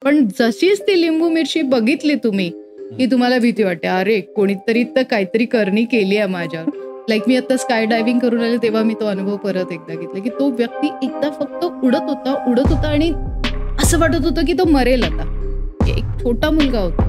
पण जशीच ती लिंबू मिरची बघितली तुम्ही की तुम्हाला भीती वाटते, अरे कोणीतरी तर काहीतरी करणी केली आहे माझ्यावर. लाईक मी आता स्काय डायव्हिंग करून आले तेव्हा मी तो अनुभव परत एकदा घेतला की तो व्यक्ती एकदा फक्त उडत होता आणि असं वाटत होतं की तो मरेल आता. एक छोटा मुलगा होता,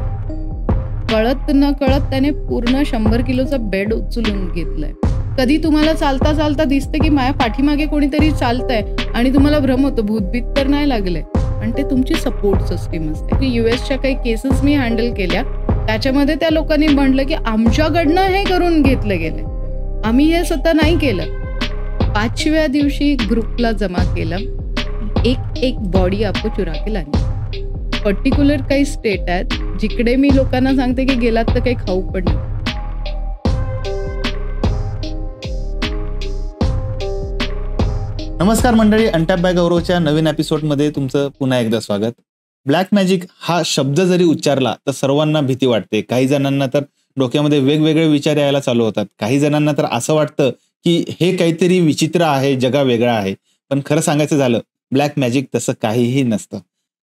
कळत न कळत त्याने पूर्ण 100 किलोचा बेड उचलून घेतलाय. कधी तुम्हाला चालता चालता दिसतं की माझ्या पाठीमागे कोणीतरी चालतंय आणि तुम्हाला भ्रम होतो भूतभीत तर नाही लागले, आणि ते तुमची सपोर्ट सिस्टीम असते. की युएसच्या काही केसेस मी हँडल केल्या, त्याच्यामध्ये त्या लोकांनी म्हटलं की आमच्याकडनं हे करून घेतलं गेलंय, आम्ही हे स्वतः नाही केलं. 5व्या दिवशी ग्रुपला जमा केलं, एक बॉडी आपको चुरा के लानी. पर्टिक्युलर काही स्टेट आहेत जिकडे मी लोकांना सांगते की गेलात तर काही खाऊ पण नाही. नमस्कार मंडळी, अनटॅप बाय गौरवच्या नवीन एपिसोडमध्ये तुमचं पुन्हा एकदा स्वागत. ब्लॅक मॅजिक हा शब्द जरी उच्चारला तर सर्वांना भीती वाटते. काही जणांना तर डोक्यामध्ये वेगवेगळे विचार यायला चालू होतात. काही जणांना तर असं वाटतं की हे काहीतरी विचित्र आहे, जगा वेगळा आहे. पण खरं सांगायचं झालं, ब्लॅक मॅजिक तसं काहीही नसतं.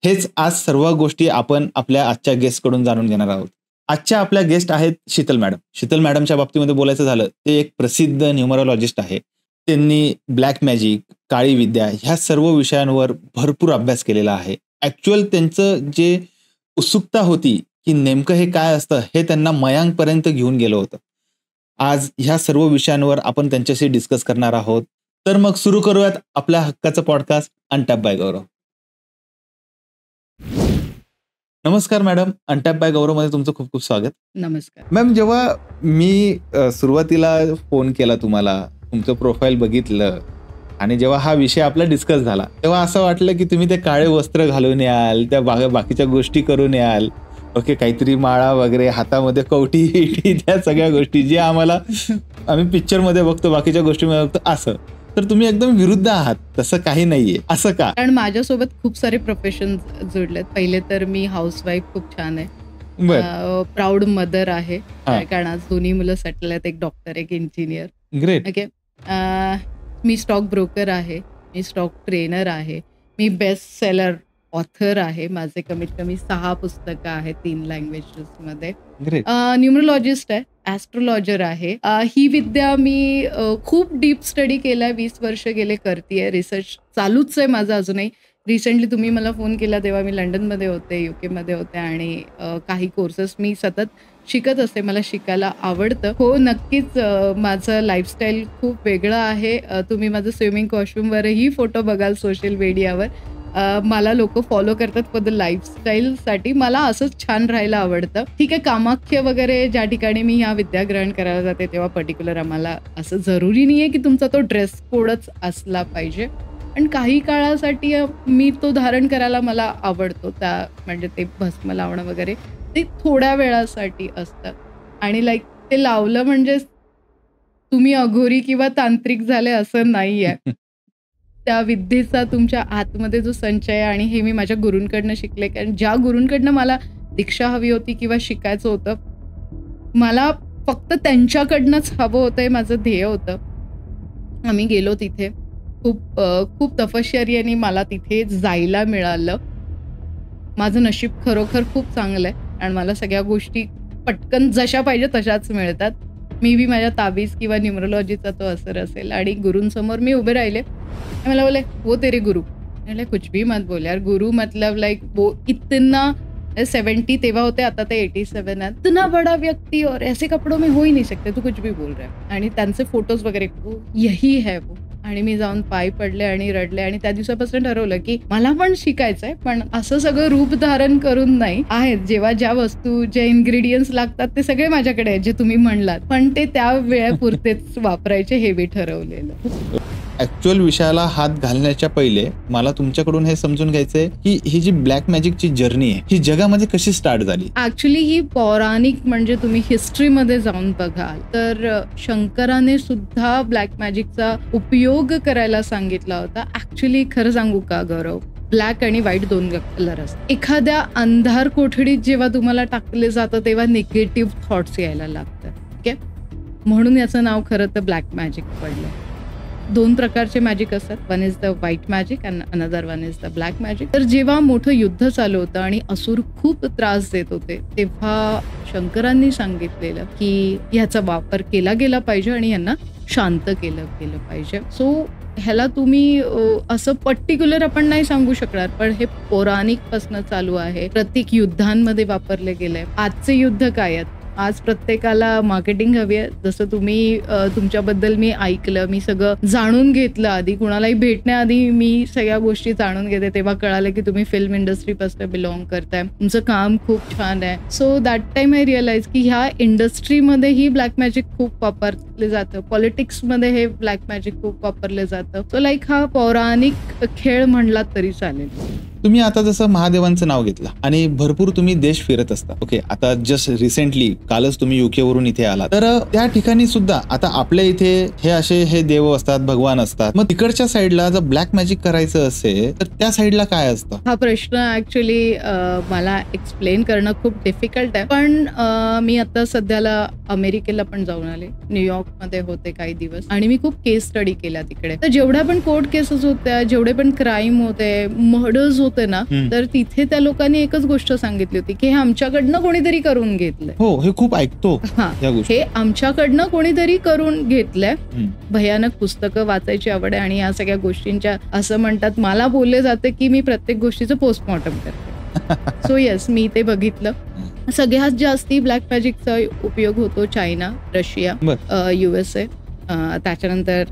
हेच आज सर्व गोष्टी आपण आपल्या आजच्या गेस्टकडून जाणून घेणार आहोत. आजच्या आपल्या गेस्ट आहेत शीतल मॅडम. शीतल मॅडमच्या बाबतीमध्ये बोलायचं झालं, ते एक प्रसिद्ध न्यूमरोलॉजिस्ट आहे. त्यांनी ब्लॅक मॅजिक, काळी विद्या ह्या सर्व विषयांवर भरपूर अभ्यास केलेला आहे. ऍक्च्युअल त्यांचं जे उत्सुकता होती की नेमकं हे काय असतं हे त्यांना मयांकपर्यंत घेऊन गेलं होतं. आज ह्या सर्व विषयांवर आपण त्यांच्याशी डिस्कस करणार आहोत. तर मग सुरू करूयात आपल्या हक्काचं पॉडकास्ट अनटॅप बाय गौरव. नमस्कार मॅडम, अनटॅप बाय गौरव मध्ये तुमचं खूप खूप स्वागत. नमस्कार मॅम. जेव्हा मी सुरुवातीला फोन केला तुम्हाला, तुमचं प्रोफाईल बघितलं आणि जेव्हा हा विषय आपला डिस्कस झाला तेव्हा असं वाटलं की तुम्ही ते काळे वस्त्र घालून याल, त्या बाकीच्या गोष्टी करून याल. ओके, काहीतरी माळा वगैरे, हातामध्ये कवटी त्या सगळ्या गोष्टी जे आम्ही पिक्चरमध्ये बघतो, बाकीच्या गोष्टीमध्ये बघतो, असं. तर तुम्ही एकदम विरुद्ध आहात, तसं काही नाहीये. असं का? कारण माझ्यासोबत खूप सारे प्रोफेशन जुडलेत. पहिले तर मी हाऊसवाईफ खूप छान आहे, प्राऊड मदर आहे, कारण आज दोन्ही मुलं सेटल आहेत, एक डॉक्टर एक इंजिनियर. ग्रेट. ओके. मी स्टॉक ब्रोकर आहे, मी स्टॉक ट्रेनर आहे, मी बेस्ट सेलर ऑथर आहे. माझे कमीत कमी 6 पुस्तकं आहेत 3 लँग्वेजेसमध्ये. न्यूमरोलॉजिस्ट आहे, ॲस्ट्रोलॉजर आहे. ही विद्या मी खूप डीप स्टडी केलाय, 20 वर्ष गेले करतेय. रिसर्च चालूच आहे माझा अजूनही. रिसेंटली तुम्ही मला फोन केला तेव्हा मी लंडनमध्ये होते, युकेमध्ये होते, आणि काही कोर्सेस मी सतत शिकत असते. मला शिकायला आवडतं. हो, नक्कीच माझं लाईफस्टाईल खूप वेगळं आहे. तुम्ही माझं स्विमिंग कॉस्ट्युमवरही फोटो बघाल सोशल मीडियावर. मला लोक फॉलो करतात फॉर द लाईफस्टाईलसाठी. मला असंच छान राहायला आवडतं. ठीक आहे, कामाख्य वगैरे ज्या ठिकाणी मी ह्या विद्या ग्रहण करायला जाते तेव्हा पर्टिक्युलर आम्हाला असं जरुरी नाही आहे की तुमचा तो ड्रेस कोडच असला पाहिजे, पण काही काळासाठी मी तो धारण करायला मला आवडतो. म्हणजे ते भस्म लावणं वगैरे ते थोड्या वेळासाठी असतं, आणि लाईक ते लावलं म्हणजे तुम्ही अघोरी किंवा तांत्रिक झाले असं नाही आहे. त्या विद्येचा तुमच्या आतमध्ये जो संचय आहे, आणि हे मी माझ्या गुरूंकडनं शिकले. कारण ज्या गुरूंकडनं मला दीक्षा हवी होती किंवा शिकायचं होतं, मला फक्त त्यांच्याकडनंच हवं होतं, हे माझं ध्येय होतं. आम्ही गेलो तिथे, खूप तपश्चर्येने मला तिथे जायला मिळालं. माझं नशीब खरोखर खूप चांगलं आहे, आणि मला सगळ्या गोष्टी पटकन जशा पाहिजे तशाच मिळतात. मी बी माझ्या ताबीज किंवा न्यूमरोलॉजीचा तो असर असेल. आणि गुरूंसमोर मी उभे राहिले, मला बोले वो तेरे गुरु. म्हणजे कुछ भी मत बोल यार, गुरु मतलब लाइक वो इतना 70 तेव्हा होते, आता ते 87 आहे, इतना बड़ा व्यक्ति और ऐसे कपडों में हो ही नहीं सकते, तू कुछ भी बोल रहा है. आणि त्यांचे फोटोज वगैरे, यही है वो. आणि मी जाऊन पाय पडले आणि रडले, आणि त्या दिवसापासून ठरवलं की मला पण शिकायचंय, पण असं सगळं रूप धारण करून नाही. आहेत जेव्हा ज्या वस्तू, जे इन्ग्रेडियंट्स लागतात ते सगळे माझ्याकडे आहेत, जे तुम्ही म्हणलात, पण ते त्या वेळेपुरतेच वापरायचे हे मी ठरवलेलं. ऍक्च्युअल विषयाला हात घालण्याच्या पहिले मला तुमच्याकडून हे समजून घ्यायचंय की ही जी ब्लॅक मॅजिकची जर्नी आहे ही जगामध्ये कशी स्टार्ट झाली. ऍक्च्युली ही पौराणिक, म्हणजे तुम्ही हिस्ट्रीमध्ये जाऊन बघाल तर शंकराने सुद्धा ब्लॅक मॅजिकचा उपयोग करायला सांगितला होता. ऍक्च्युली खरं सांगू का गौरव, ब्लॅक आणि व्हाईट 2 कलर असतात. एखाद्या अंधार कोठडीत जेव्हा तुम्हाला टाकले जातं तेव्हा निगेटिव्ह थॉट्स यायला लागतात. ओके, म्हणून याचं नाव खरं तर ब्लॅक मॅजिक पडलं. 2 प्रकारचे मॅजिक असतात. One is the white magic and another one is the black magic. तर जेव्हा मोठं युद्ध चालू होतं आणि असुर खूप त्रास देत होते, तेव्हा शंकरांनी सांगितलेलं की ह्याचा वापर केला गेला पाहिजे आणि यांना शांत केलं पाहिजे. सो ह्याला तुम्ही असं पर्टिक्युलर आपण नाही सांगू शकणार, पण हे पौराणिक पासून चालू आहे. प्रत्येक युद्धांमध्ये वापरले गेलंय. आजचे युद्ध काय आहेत? आज प्रत्येकाला मार्केटिंग हवी आहे. जसं तुम्ही तुमच्याबद्दल मी ऐकलं, मी सगळं जाणून घेतलं. आधी कुणालाही भेटण्याआधी मी सगळ्या गोष्टी जाणून घेते. तेव्हा कळालं की तुम्ही फिल्म इंडस्ट्रीपासून बिलॉंग करताय. तुमचं काम खूप छान आहे. So that time I realise की ह्या इंडस्ट्रीमध्येही ब्लॅक मॅजिक खूप वापरले जातं. पॉलिटिक्समध्ये हे ब्लॅक मॅजिक खूप वापरले जातं. सो लाईक हा पौराणिक खेळ म्हणला तरी चालेल. तुम्ही आता जसं महादेवांचं नाव घेतलं आणि भरपूर तुम्ही देश फिरत असता. ओके, आता जस्ट रिसेंटली कालच तुम्ही UK वरून इथे आला, तर त्या ठिकाणी सुद्धा आता आपल्या इथे हे देव असतात, भगवान असतात. मग तिकडच्या साईडला जर ब्लॅक मॅजिक करायचं असेल तर त्या साईडला काय असतं? हा प्रश्न ऍक्च्युली मला एक्सप्लेन करणं खूप डिफिकल्ट आहे. पण मी आता सध्याला अमेरिकेला पण जाऊन आले. न्यूयॉर्क मध्ये होते काही दिवस आणि मी खूप केस स्टडी केल्या तिकडे. तर जेवढ्या पण कोर्ट केसेस होत्या, जेवढे पण क्राईम होते, मर्डर्स होते ना, तर तिथे त्या लोकांनी एकच गोष्ट सांगितली होती की हे आमच्याकडनं कोणीतरी करून घेतलंय. हो, हे खूप ऐकतो. हे आमच्याकडनं कोणीतरी करून घेतलंय. भयानक पुस्तकं वाचायची आवड आहे आणि या सगळ्या गोष्टींच्या असं म्हणतात, मला बोलले जाते की मी प्रत्येक गोष्टीचं पोस्टमॉर्टम करते. सो येस, मी ते बघितलं. सगळ्यात जास्ती ब्लॅक मॅजिकचा उपयोग होतो चायना, रशिया, USA. त्याच्यानंतर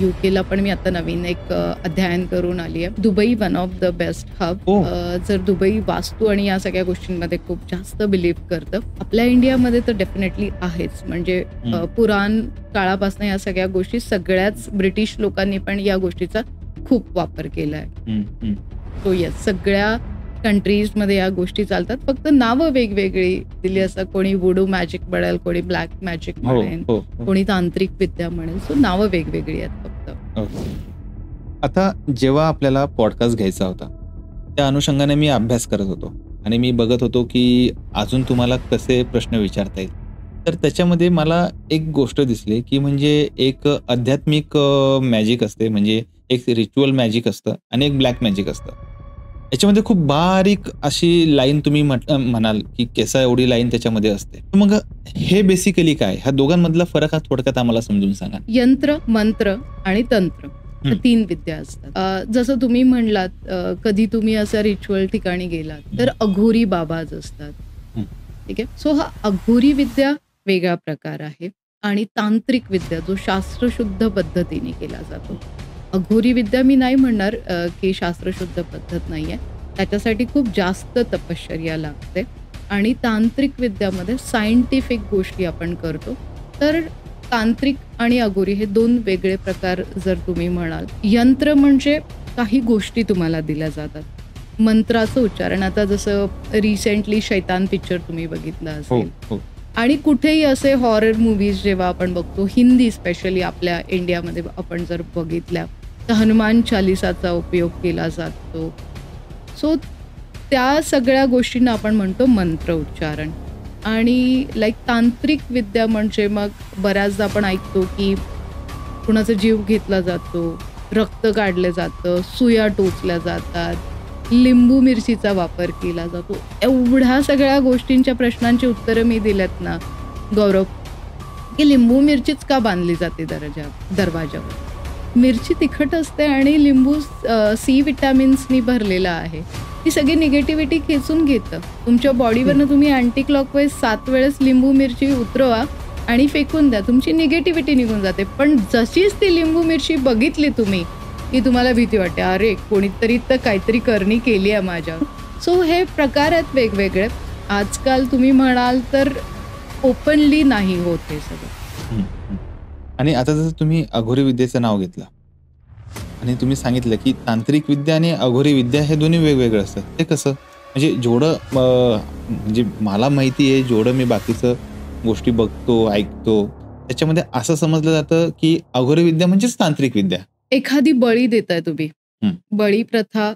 UK पण मी आता नवीन एक अध्ययन करून आली आहे. Dubai one of the best hub. जर दुबई वास्तू आणि या सगळ्या गोष्टींमध्ये खूप जास्त बिलीव्ह करतं. आपल्या इंडियामध्ये तर डेफिनेटली आहेच. म्हणजे पुराण काळापासून या सगळ्या गोष्टी सगळ्याच ब्रिटिश लोकांनी पण या गोष्टीचा खूप वापर केलाय. तो येस, सगळ्या कंट्रीज मध्ये या गोष्टी चालतात. फक्त नावं वेगवेगळी दिली असतात. कोणी वुडू मॅजिक म्हणेल, कोणी ब्लॅक मॅजिक म्हणेल, कोणी तांत्रिक विद्या म्हणेल. सो नावं वेगवेगळी आहेत फक्त. आता जेव्हा आपल्याला पॉडकास्ट घ्यायचा होता त्या अनुषंगाने मी अभ्यास करत होतो आणि मी बघत होतो की अजून तुम्हाला कसे प्रश्न विचारता येईल. तर त्याच्यामध्ये मला एक गोष्ट दिसली की म्हणजे एक आध्यात्मिक मॅजिक असते, म्हणजे एक रिच्युअल मॅजिक असतं आणि एक ब्लॅक मॅजिक असतं. याच्यामध्ये खूप बारीक अशी लाईन तुम्ही म्हणाल की केसा एवढी लाईन त्याच्यामध्ये असते. मग हे बेसिकली काय? ह्या दोघांमधला फरक हा थोडक्यात आम्हाला समजून सांगा. यंत्र, मंत्र आणि तंत्र 3 विद्या असतात. जसं तुम्ही म्हणलात, कधी तुम्ही असं रिच्युअल ठिकाणी गेलात तर अघोरी बाबाज असतात. ठीक आहे. सो हा अघोरी विद्या वेगळा प्रकार आहे आणि तांत्रिक विद्या जो शास्त्रशुद्ध पद्धतीने केला जातो. अघोरी विद्या मी नाही म्हणणार की शास्त्रशुद्ध पद्धत नाहीये, त्याच्यासाठी खूप जास्त तपश्चर्या लागते. आणि तांत्रिक विद्यामध्ये सायंटिफिक गोष्टी आपण करतो. तर तांत्रिक आणि अघोरी हे 2 वेगळे प्रकार जर तुम्ही म्हणाल. यंत्र म्हणजे काही गोष्टी तुम्हाला दिल्या जातात. मंत्राचं उच्चारण, आता जसं रिसेंटली शैतान पिक्चर तुम्ही बघितला असेल आणि कुठेही असे हॉरर मूव्हीज जेव्हा आपण बघतो, हिंदी स्पेशली आपल्या इंडियामध्ये आपण जर बघितल्या तर हनुमान चालिसाचा उपयोग केला जातो. सो त्या सगळ्या गोष्टींना आपण म्हणतो मंत्र उच्चारण. आणि लाईक तांत्रिक विद्या म्हणजे मग बऱ्याचदा आपण ऐकतो की कुणाचा जीव घेतला जातो, रक्त काढलं जातं, सुया टोचल्या जातात, लिंबू मिरचीचा वापर केला जातो. एवढ्या सगळ्या गोष्टींच्या प्रश्नांची उत्तरं मी दिलेत ना गौरव, की लिंबू मिरचीच का बांधली जाते दरवाजावर? मिरची तिखट असते आणि लिंबू C विटॅमिन्सनी भरलेला आहे. ही सगळी निगेटिव्हिटी खेचून घेतं. तुमच्या बॉडीवरनं तुम्ही अँटी क्लॉकवाईज 7 वेळेस लिंबू मिरची उतरवा आणि फेकून द्या, तुमची निगेटिव्हिटी निघून जाते. पण जशीच ती लिंबू मिरची बघितली तुम्ही की तुम्हाला भीती वाटते, अरे कोणीतरी तर काहीतरी करणी केली आहे माझ्यावर. सो हे प्रकार आहेत वेगवेगळे. आजकाल तुम्ही म्हणाल तर ओपनली नाही होत हे सगळं. आणि आता जसं तुम्ही अघोरी विद्येचं नाव घेतलं आणि तुम्ही सांगितलं की तांत्रिक विद्या आणि अघोरी विद्या हे दोन्ही वेगवेगळे असतात. ते कसं? म्हणजे जेवढं म्हणजे मला माहिती आहे, जेवढं मी बाकीचं गोष्टी बघतो, ऐकतो, त्याच्यामध्ये असं समजलं जातं की अघोरी विद्या म्हणजेच तांत्रिक विद्या. एखादी बळी देताय तुम्ही, बळी प्रथा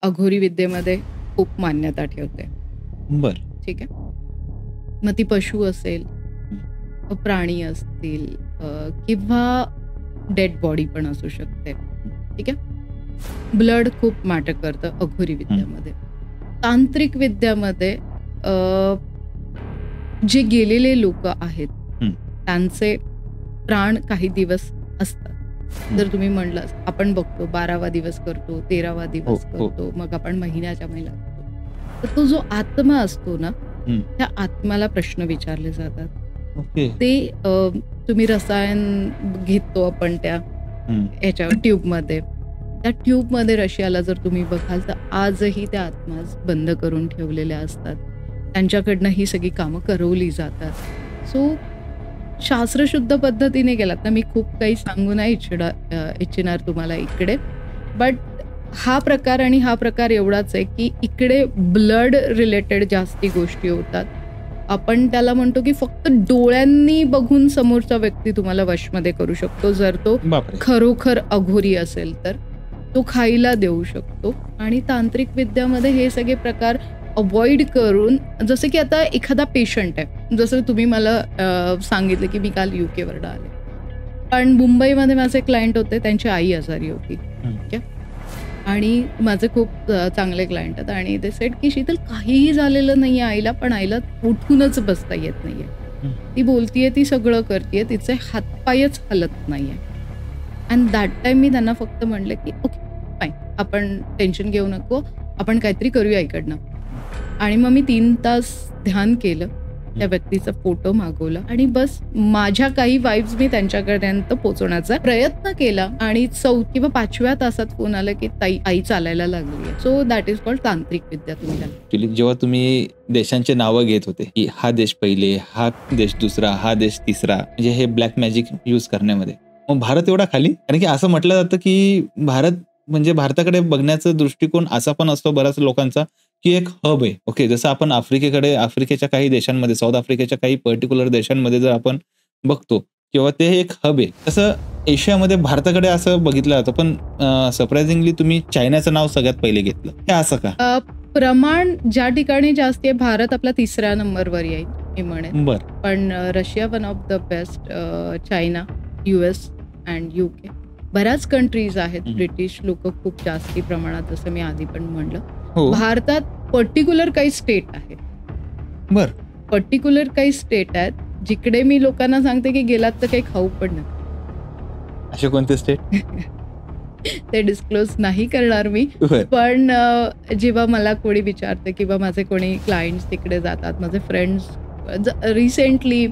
अघोरी विद्येमध्ये खूप मान्यता ठेवते. बर, ठीक आहे. मग ती पशु असेल, प्राणी असतील किंवा डेड बॉडी पण असू शकते. ठीक आहे. ब्लड खूप मॅटर करतं अघोरी विद्यामध्ये. तांत्रिक विद्यामध्ये जे गेलेले लोक आहेत त्यांचे प्राण काही दिवस असतात. जर तुम्ही म्हणलं, आपण बघतो 12वा दिवस करतो, 13वा दिवस करतो, मग आपण महिन्याच्या महिला करतो. तर तो जो आत्मा असतो ना, त्या आत्म्याला प्रश्न विचारले जातात. ते तुम्ही रसायन घेतो आपण त्या याच्या ट्यूबमध्ये, त्या ट्यूबमध्ये रशियाला जर तुम्ही बघाल तर आजही त्या आत्मा बंद करून ठेवलेल्या असतात. त्यांच्याकडनं ही सगळी कामं करवली जातात. सो शास्त्रशुद्ध पद्धतीने गेलात ना, मी खूप काही सांगू नाही इच्छिणार तुम्हाला इकडे, बट हा प्रकार आणि हा प्रकार एवढाच आहे की इकडे ब्लड रिलेटेड जास्ती गोष्टी होतात. आपण त्याला म्हणतो की फक्त डोळ्यांनी बघून समोरचा व्यक्ती तुम्हाला वशमध्ये करू शकतो. जर तो खरोखर अघोरी असेल तर तो खायला देऊ शकतो. आणि तांत्रिक विद्यामध्ये हे सगळे प्रकार अवॉइड करून, जसं की आता एखादा पेशंट आहे, जसं तुम्ही मला सांगितलं की मी काल UK वरनं आले, पण मुंबईमध्ये माझे क्लायंट होते, त्यांची आई आजारी होती. ठीक आहे. आणि माझे खूप चांगले क्लायंट आहेत आणि ते सेट की शीतल काहीही झालेलं नाहीये आईला, पण आईला उठूनच बसता येत नाहीये. ती बोलतीये, ती सगळं करतेय, तिचे हातपायच हलत नाहीये. अँड दॅट टाइम मी त्यांना फक्त म्हणलं की ओके फाईन, आपण टेन्शन घेऊ नको, आपण काहीतरी करूया इकडनं. आणि मग मी 3 तास ध्यान केलं, त्या व्यक्तीचा फोटो मागवला आणि बस माझ्या काही वाईब्स मी त्यांच्यापर्यंत पोहोचवण्याचा प्रयत्न केला. आणि 4 किंवा 5व्या तासात फोन आला की ताई, आई चालायला लागली. सो दॅट इज कॉल्ड तांत्रिक विद्या. तुम्ही जेव्हा तुम्ही देशांचे नावं घेत होते की हा देश पहिले, हा देश दुसरा, हा देश तिसरा, म्हणजे हे ब्लॅक मॅजिक यूज करण्यामध्ये, मग भारत एवढा खाली? कारण की असं म्हटलं जातं की भारत म्हणजे भारताकडे बघण्याचा दृष्टिकोन असा पण असतो बऱ्याच लोकांचा की एक हब आहे. ओके, जसं आपण आफ्रिकेच्या काही देशांमध्ये, साऊथ आफ्रिकेच्या काही पर्टिक्युलर देशांमध्ये जर आपण बघतो किंवा ते एक हब आहे, तसं एशियामध्ये भारताकडे असं बघितलं जातं. पण सरप्राइझिंगली तुम्ही चायनाचं नाव सगळ्यात पहिले घेतलं, हे असं का? प्रमाण ज्या ठिकाणी जास्त आहे, भारत आपला 3ऱ्या नंबरवर येईल मी म्हणेन. बरं. पण Russia one of the best, China, US and UK, बऱ्याच कंट्रीज आहेत. ब्रिटिश लोक खूप जास्ती प्रमाणात, जसं मी आधी पण म्हणलं. भारतात पर्टिक्युलर काही स्टेट आहेत. बर. पर्टिक्युलर काही स्टेट आहेत जिकडे मी लोकांना सांगते की गेलात तर काही खाऊ पण नका. असे कोणते स्टेट? ते डिस्क्लोज नाही करणार मी. पण जेव्हा मला कोणी विचारते किंवा माझे कोणी क्लायंट्स तिकडे जातात, माझे फ्रेंड्स, रिसेंटली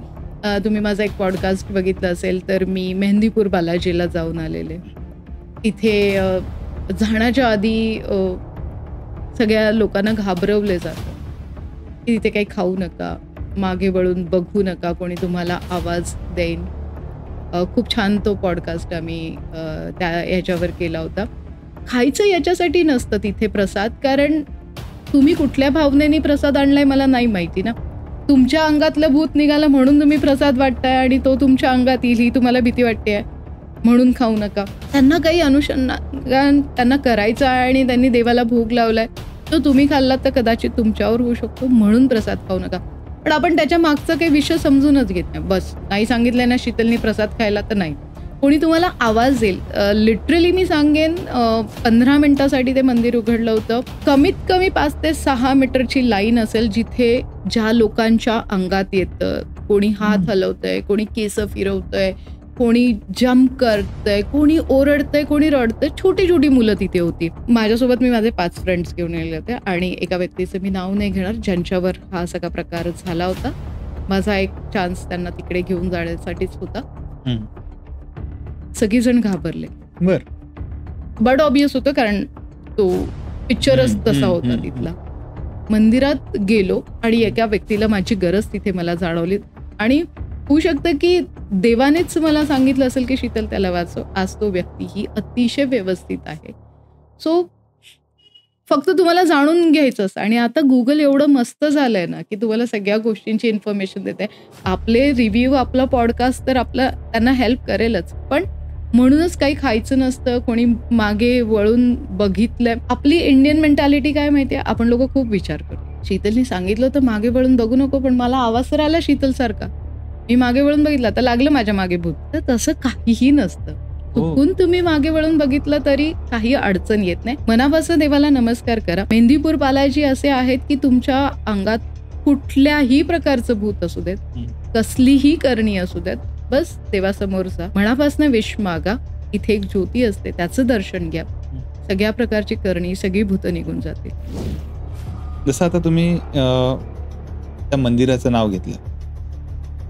तुम्ही माझा एक पॉडकास्ट बघितला असेल तर मी मेहंदीपूर बालाजीला जाऊन आलेले. तिथे जाण्याच्या आधी सगळ्या लोकांना घाबरवले जातं की तिथे काही खाऊ नका, मागे वळून बघू नका, कोणी तुम्हाला आवाज देईन. खूप छान तो पॉडकास्ट आम्ही त्या ह्याच्यावर केला होता. खायचं याच्यासाठी नसतं तिथे प्रसाद, कारण तुम्ही कुठल्या भावनेने प्रसाद आणलाय मला नाही माहिती ना. तुमच्या अंगातलं भूत निघालं म्हणून तुम्ही प्रसाद वाटताय आणि तो तुमच्या अंगात येईल ही तुम्हाला भीती वाटते म्हणून खाऊ नका. त्यांना काही अनुषंगान त्यांना करायचं आहे आणि त्यांनी देवाला भोग लावलाय, तो तुम्ही खाल्लात तर कदाचित तुमच्यावर होऊ शकतो, म्हणून प्रसाद खाऊ नका. पण आपण त्याच्या मागचं काही विषय समजूनच घेत नाही. बस नाही सांगितलंय ना शीतलनी प्रसाद खायला तर नाही. कोणी तुम्हाला आवाज देईल. लिटरली मी सांगेन 15 मिनिटासाठी ते मंदिर उघडलं होतं. कमीत कमी 5 ते 6 मीटरची लाईन असेल, जिथे ज्या लोकांच्या अंगात येतं, कोणी हात हलवतंय, कोणी केस फिरवतंय, कोणी जम्प करतंय, कोणी ओरडतंय, कोणी रडतंय. छोटी छोटी मुलं तिथे होती. माझ्यासोबत मी माझे 5 फ्रेंड्स घेऊन गेले होते आणि एका व्यक्तीचं मी नाव नाही घेणार, ज्यांच्यावर हा सगळा प्रकार झाला होता. माझा एक चान्स त्यांना तिकडे घेऊन जाण्यासाठीच होता. सगळीजण घाबरले. बट ऑब्वियस होतं, कारण तो पिक्चरच तसा होता तिथला. मंदिरात गेलो आणि एका व्यक्तीला माझी गरज तिथे मला जाणवली आणि होऊ शकतं की देवानेच मला सांगितलं असेल की शीतल त्याला वाचव. आज तो व्यक्ती ही अतिशय व्यवस्थित आहे. सो फक्त तुम्हाला जाणून घ्यायचं असतं. आणि आता गुगल एवढं मस्त झालंय ना की तुम्हाला सगळ्या गोष्टींची इन्फॉर्मेशन देते. आपले रिव्ह्यू, आपला पॉडकास्ट तर त्यांना हेल्प करेलच, पण म्हणूनच काही खायचं नसतं, कोणी मागे वळून बघितलंय. आपली इंडियन मेंटॅलिटी काय माहितीये, आपण लोक खूप विचार करतो. शीतलनी सांगितलं तर मागे वळून बघू नको, पण मला आवाज तर आला शीतल सारखा, मी मागे वळून बघितला तर लागलं माझ्या मागे भूत. तर तसं काहीही नसतं. चुकून तुम्ही मागे वळून बघितलं तरी काही अडचण येत नाही. मनापासून देवाला नमस्कार करा. मेहंदीपूर बालाजी असे आहेत की तुमच्या अंगात कुठल्याही प्रकारचं भूत असू देत, कसलीही करणी असू देत, बस देवासमोर जा, मनापासून विश मागा. इथे एक ज्योती असते, त्याचं दर्शन घ्या, सगळ्या प्रकारची करणी, सगळी भूत निघून जातील. जसं आता तुम्ही त्या मंदिराचं नाव घेतलं,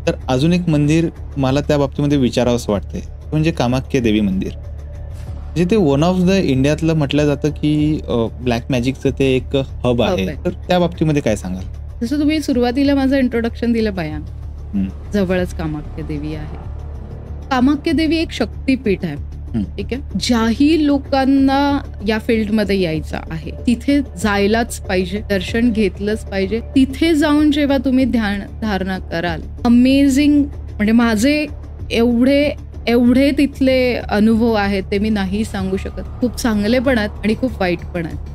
तर अजून एक मंदिर मला त्या बाबतीमध्ये विचारावंसं वाटतंय, म्हणजे कामाख्या देवी मंदिर. म्हणजे ते वन ऑफ द इंडियातलं म्हटलं जातं की ब्लॅक मॅजिकचं ते एक हब आहे. तर त्या बाबतीमध्ये काय सांगाल? जसं तुम्ही सुरुवातीला माझं इंट्रोडक्शन दिलं बयान, जवळच कामाख्या देवी आहे. कामाख्या देवी एक शक्तीपीठ आहे. ठीक आहे. ज्याही लोकांना या फील्डमध्ये यायचं आहे तिथे जायलाच पाहिजे, दर्शन घेतलंच पाहिजे. तिथे जाऊन जेव्हा तुम्ही ध्यान धारणा कराल, अमेझिंग, म्हणजे माझे एवढे तिथले अनुभव आहेत ते मी नाही सांगू शकत. खूप चांगले पण आहेत आणि खूप वाईट पण आहेत.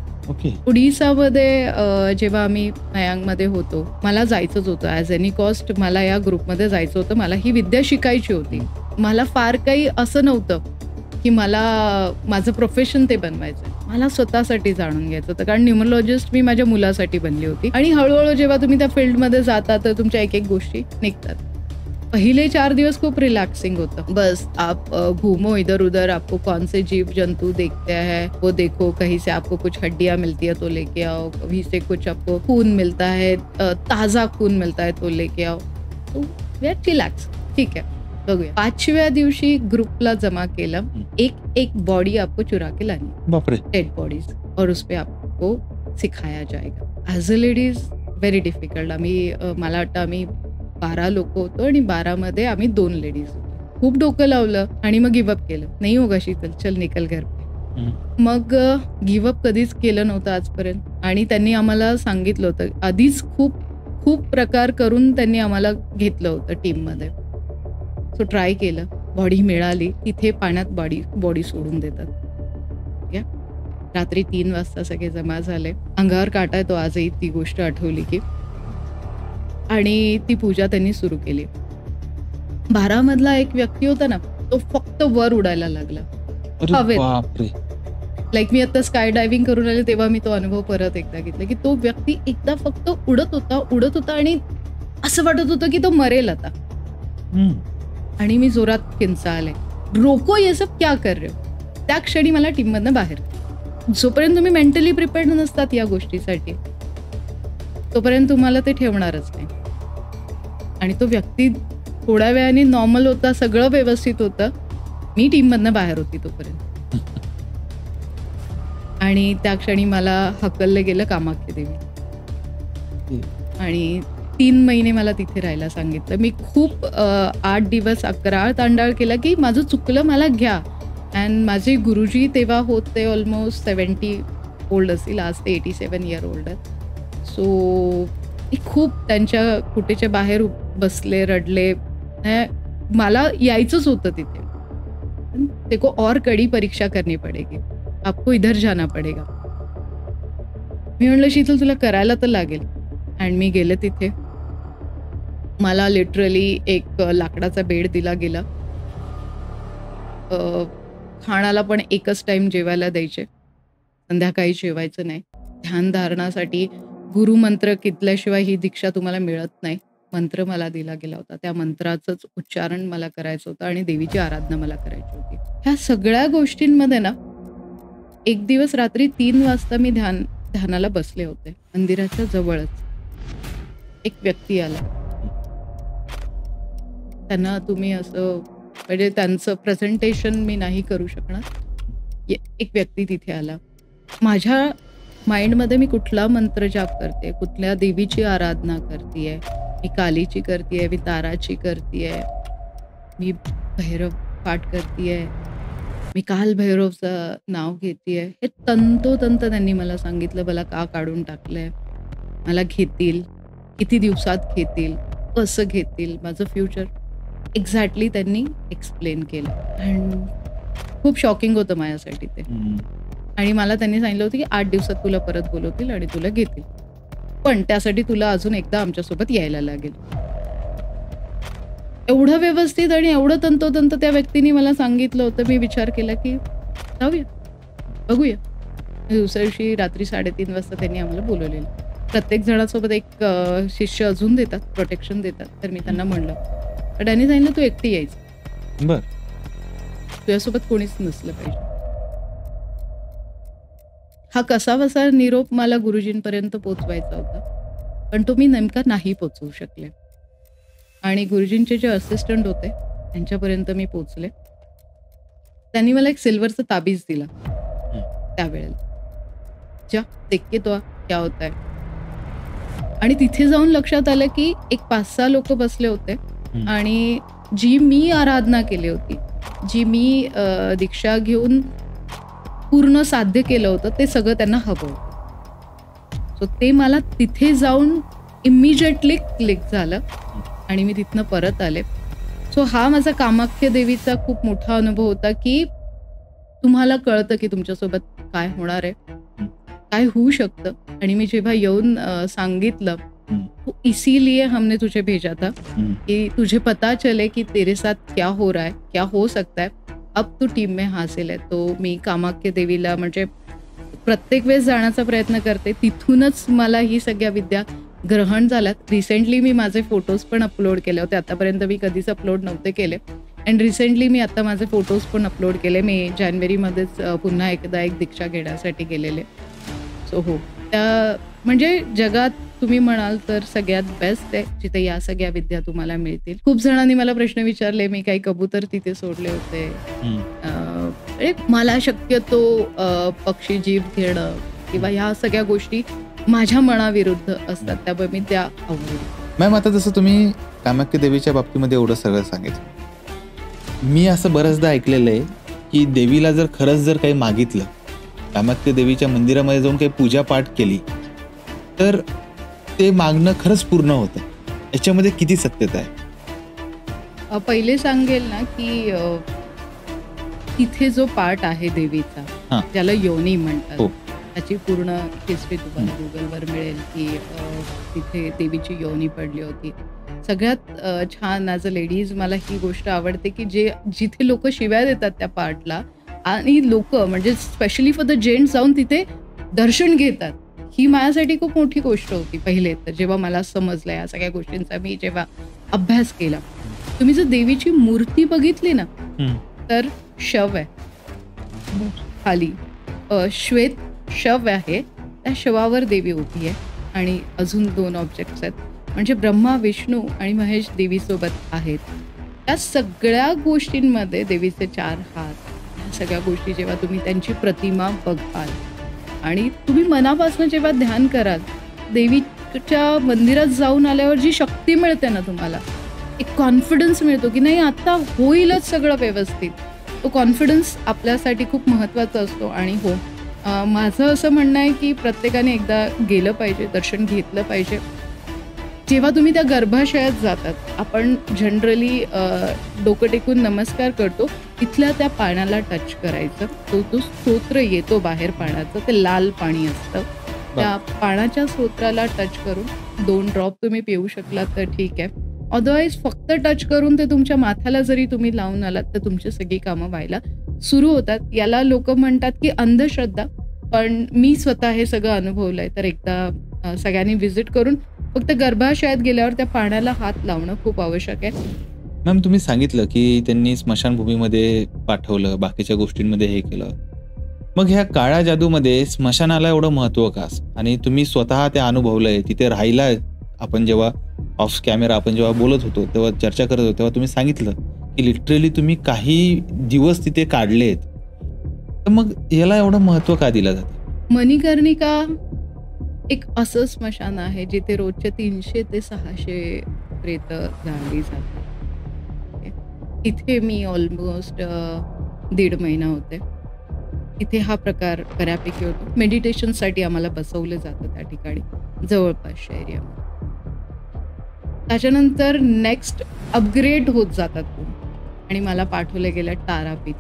उडीसामध्ये जेव्हा आम्ही मयांगमध्ये होतो, मला जायचंच होतं ॲज एनी कॉस्ट. मला या ग्रुपमध्ये जायचं होतं, मला ही विद्या शिकायची होती. मला फार काही असं नव्हतं की मला माझं प्रोफेशन ते बनवायचं, मला स्वतःसाठी जाणून घ्यायचं होतं. कारण न्यूमरोलॉजिस्ट मी माझ्या मुलासाठी बनली होती. आणि हळूहळू जेव्हा तुम्ही त्या फील्डमध्ये जाता तर तुमच्या एक गोष्टी निघतात. पहिले 4 दिवस खूप रिलॅक्सिंग होतं. बस आप घूमो इधर उधर, आपको कौन से जीव जंतु देखते हैं वो देखो, कहीं से आपको कुछ हड्डियां मिलती है तो लेके आओ, कहीं से कुछ आपको खून मिलता है, ताज़ा खून मिलता है तो लेके आओ. तो रिलॅक्स, ठीक आहे, बघूया. 5व्या दिवशी ग्रुपला जमा केलं. एक बॉडी आपको चुरा के लानी, बापरे, डेड बॉडीज, और उस पे आपको सिखाया जाएगा. As a ladies very difficult. मला वाटतं आम्ही 12 लोक होतो आणि 12मध्ये आम्ही 2 लेडीज होतो. खूप डोकं लावलं आणि मग गिवअप केलं. नाही होगा शीतल, चल निकल घर पे. मग गिवअप कधीच केलं नव्हतं आजपर्यंत. आणि त्यांनी आम्हाला सांगितलं होतं, आधीच खूप प्रकार करून त्यांनी आम्हाला घेतलं होतं टीममध्ये. सो ट्राय केलं, बॉडी मिळाली. तिथे पाण्यात बॉडी सोडून देतात. रात्री 3 वाजता सगळे जमा झाले. अंगावर काटा येतो आजही ती गोष्ट आठवली की. आणि ती पूजा त्यांनी सुरू केली. 12मधला एक व्यक्ती होता ना, तो फक्त वर उडायला लागला हवेत. लाईक मी आता स्काय डायव्हिंग करून आले तेव्हा मी तो अनुभव परत एकदा घेतला की तो व्यक्ती एकदा फक्त उडत होता आणि असं वाटत होतं की तो मरेल आता. आणि मी जोरात किंचा आले, रोको ये सब क्या कर रहे हो. त्या क्षणी मला टीममधनं बाहेर. जोपर्यंत तुम्ही मेंटली प्रिपेअर्ड नसतात या गोष्टीसाठी तोपर्यंत तुम्हाला ते ठेवणारच नाही. आणि तो व्यक्ती थोड्या वेळाने नॉर्मल होता, सगळं व्यवस्थित होतं. मी टीममधनं बाहेर होती तोपर्यंत. आणि त्या क्षणी मला हकललं गेलं कामाख्या देवी. आणि 3 महिने मला तिथे राहायला सांगितलं. मी खूप 8 दिवस अकराळ तांडाळ केला की माझं चुकलं, मला घ्या. अँड माझे गुरुजी तेव्हा होते ऑलमोस्ट 70 ओल्ड असतील, आज ते 87 इयर ओल्ड आहेत. सो खूप त्यांच्या कुटेच्या बाहेर बसले, रडले. मला यायचंच होतं तिथे. देखो और कड़ी परीक्षा करनी पडेगी, आपको इधर जाना पडेगा. मी म्हणलं शीतल तुला करायला तर लागेल. आणि मी गेले तिथे. मला लिटरली एक लाकडाचा बेड दिला गेला. खाणाला पण एकच टाइम जेवायला द्यायचे, संध्याकाळी जेवायचं नाही. ध्यानधारणासाठी गुरुमंत्र कितल्याशिवाय ही दीक्षा तुम्हाला मिळत नाही. मंत्र मला दिला गेला होता, त्या मंत्राचंच उच्चारण मला करायचं होतं आणि देवीची आराधना मला करायची होती. ह्या सगळ्या गोष्टींमध्ये ना एक दिवस रात्री 3 वाजता मी ध्यानाला बसले होते. मंदिराच्या जवळच एक व्यक्ती आला. त्यांना तुम्ही असं म्हणजे त्यांचं प्रेझेंटेशन मी नाही करू शकणार. एक व्यक्ती तिथे आला. माझ्या माइंडमध्ये मी कुठला मंत्र जाप करते, कुठल्या देवीची आराधना करतेय, मी कालीची करतेय, मी ताराची करतेय, मी भैरव पाठ करतेय, मी काल भैरवचं नाव घेतेय. हे तंतोतंत त्यांनी मला सांगितलं. मला का काढून टाकलंय, मला घेतील, किती दिवसात घेतील, कसं घेतील, माझं फ्युचर एक्झॅक्टली त्यांनी एक्सप्लेन केलं. अँड खूप शॉकिंग होतं माझ्यासाठी ते. आणि मला त्यांनी सांगितलं होतं की 8 दिवसात तुला परत बोलवतील आणि तुला घेतील, पण त्यासाठी तुला अजून एकदा आमच्यासोबत यायला लागेल. एवढं व्यवस्थित आणि एवढं तंतोतंत त्या व्यक्तीने मला सांगितलं होतं. मी विचार केला की जाऊया, बघूया. दुसऱ्या दिवशी रात्री 3:30 वाजता त्यांनी आम्हाला बोलवलेलं. प्रत्येक जणासोबत एक शिष्य अजून देतात, प्रोटेक्शन देतात. तर मी त्यांना म्हणलं, तर त्यांनी सांगितलं तू एकटी यायचं, बर तुझ्यासोबत कोणीच नसलं पाहिजे. हा कसाबसा निरोप मला गुरुजींपर्यंत पोचवायचा होता, पण तो मी नेमका नाही पोचवू शकले. आणि गुरुजींचे जे असिस्टंट होते त्यांच्यापर्यंत मी पोचले. त्यांनी मला एक सिल्वरचा ताबीज दिला त्यावेळेला, जा देख के तो क्या होता है. आणि तिथे जाऊन लक्षात आलं की एक 5-6 लोक बसले होते आणि जी मी आराधना केली होती, जी मी दीक्षा घेऊन पूर्ण साध्य केलं होतं, ते सगळं त्यांना हवं होतं. सो ते मला तिथे जाऊन इमिजिएटली क्लिक झालं आणि मी तिथनं परत आले. सो हा माझा कामाख्या देवीचा खूप मोठा अनुभव होता की तुम्हाला कळतं की तुमच्यासोबत काय होणार आहे, काय होऊ शकतं. आणि मी जेव्हा येऊन सांगितलं, तो इसीलिए हमने तुझे भेजा था कि तुझे पता चले कि तेरे साथ क्या हो रहा है, क्या हो सकता है, अब तू टीम में हासिल है. तो मी कामाख्या देवीला म्हणजे प्रत्येक वेळेस जाण्याचा प्रयत्न करते. तिथूनच मला ही सगळ्या विद्या ग्रहण झाल्यात. रिसेंटली मी माझे फोटोज पण अपलोड केले होते. आतापर्यंत मी कधीच अपलोड नव्हते केले. अँड रिसेंटली मी आता माझे फोटोज पण अपलोड केले. मी जानेवारीमध्येच पुन्हा एकदा एक दीक्षा घेण्यासाठी गेलेले. सो हो, त्या म्हणजे जगात तुम्ही म्हणाल तर सगळ्यात बेस्ट आहे जिथे या सगळ्या विद्या तुम्हाला मिळतील. खूप जणांनी मला प्रश्न विचारले, मी काही कबूतर तिथे सोडले होते. मला शक्यतो पक्षी जीव घेणं किंवा ह्या सगळ्या गोष्टी माझ्या मनाविरुद्ध असतात, त्यामुळे मी त्या अवॉइड. मॅम, आता जसं तुम्ही कामाख्या देवीच्या बाबतीमध्ये एवढं सगळं सांगितलं, मी असं बऱ्याचदा ऐकलेलं आहे की देवीला जर खरंच जर काही मागितलं, कामाख्या देवीच्या मंदिरामध्ये जाऊन काही पूजा पाठ केली तर ते मागणं खरंच पूर्ण होतं. याच्यामध्ये किती सत्यता आहे? पहिले सांगेल ना की तिथे जो पाठ आहे देवीचा, ज्याला योनी म्हणतात, त्याची पूर्ण हिस्ट्री तुम्हाला गुगलवर मिळेल की तिथे देवीची योनी पडली होती. सगळ्यात छान ॲज अ लेडीज मला ही गोष्ट आवडते की जिथे लोक शिव्या देतात त्या पाठला आणि लोक म्हणजे स्पेशली फॉर द जेंट्स जाऊन तिथे दर्शन घेतात, ही माझ्यासाठी खूप मोठी गोष्ट होती पहिले. तर जेव्हा मला समजलं या सगळ्या गोष्टींचा, मी जेव्हा अभ्यास केला, तुम्ही जर देवीची मूर्ती बघितली ना तर शव आहे खाली, श्वेत शव आहे, त्या शवावर देवी उभी आहे आणि अजून 2 ऑब्जेक्ट्स आहेत, म्हणजे ब्रह्मा, विष्णू आणि महेश देवीसोबत आहेत. त्या सगळ्या गोष्टींमध्ये देवीचे 4 हात, ह्या सगळ्या गोष्टी जेव्हा तुम्ही त्यांची प्रतिमा बघाल आणि तुम्ही मनापासून जेव्हा ध्यान कराल, देवीच्या मंदिरात जाऊन आल्यावर जी शक्ती मिळते ना तुम्हाला, एक कॉन्फिडन्स मिळतो की नाही आता होईलच सगळं व्यवस्थित. तो कॉन्फिडन्स आपल्यासाठी खूप महत्त्वाचा असतो. आणि हो, माझं असं म्हणणं आहे की प्रत्येकाने एकदा गेलं पाहिजे, दर्शन घेतलं पाहिजे. जेव्हा तुम्ही त्या गर्भाशयात जातात, आपण जनरली डोकं टेकून नमस्कार करतो, तिथल्या त्या पाण्याला टच करायचं. तो स्तोत्र येतो बाहेर पाण्याचं, ते लाल पाणी असतं, त्या पाण्याच्या स्तोत्राला टच करून 2 ड्रॉप तुम्ही पिऊ शकलात तर ठीक आहे. अदरवाईज फक्त टच करून ते तुमच्या माथ्याला जरी तुम्ही लावून आलात तर तुमची सगळी कामं व्हायला सुरू होतात. याला लोक म्हणतात की अंधश्रद्धा, पण मी स्वतः हे सगळं अनुभवलंय. तर एकदा सगळ्यांनी व्हिजिट करून फक्त गर्भाशयात गेल्यावर त्या पाण्याला हात लावणं खूप आवश्यक आहे. मॅम, तुम्ही सांगितलं की त्यांनी स्मशानभूमीमध्ये पाठवलं, बाकीच्या गोष्टींमध्ये हे केलं. मग ह्या काळ्या जादूमध्ये स्मशानाला एवढं महत्व का? आणि तुम्ही स्वतः ते अनुभवलंय, तिथे राहिला. आपण जेव्हा ऑफ कॅमेरा आपण जेव्हा बोलत होतो तेव्हा चर्चा करत होतो तेव्हा तुम्ही सांगितलं की लिटरली तुम्ही काही दिवस तिथे काढलेत. तर मग याला एवढं महत्व का दिलं जातं? मणिकर्णिका एक असं स्मशान आहे जिथे रोजचे 300 ते 600 प्रेत जाळली जातात. इथे मी ऑलमोस्ट 1.5 महिना होते. इथे हा प्रकार बऱ्यापैकी होतो. मेडिटेशनसाठी आम्हाला बसवलं जातं त्या ठिकाणी जवळपासच्या एरियामध्ये. त्याच्यानंतर नेक्स्ट अपग्रेड होत जातात आणि मला पाठवलं गेलं तारापीठ.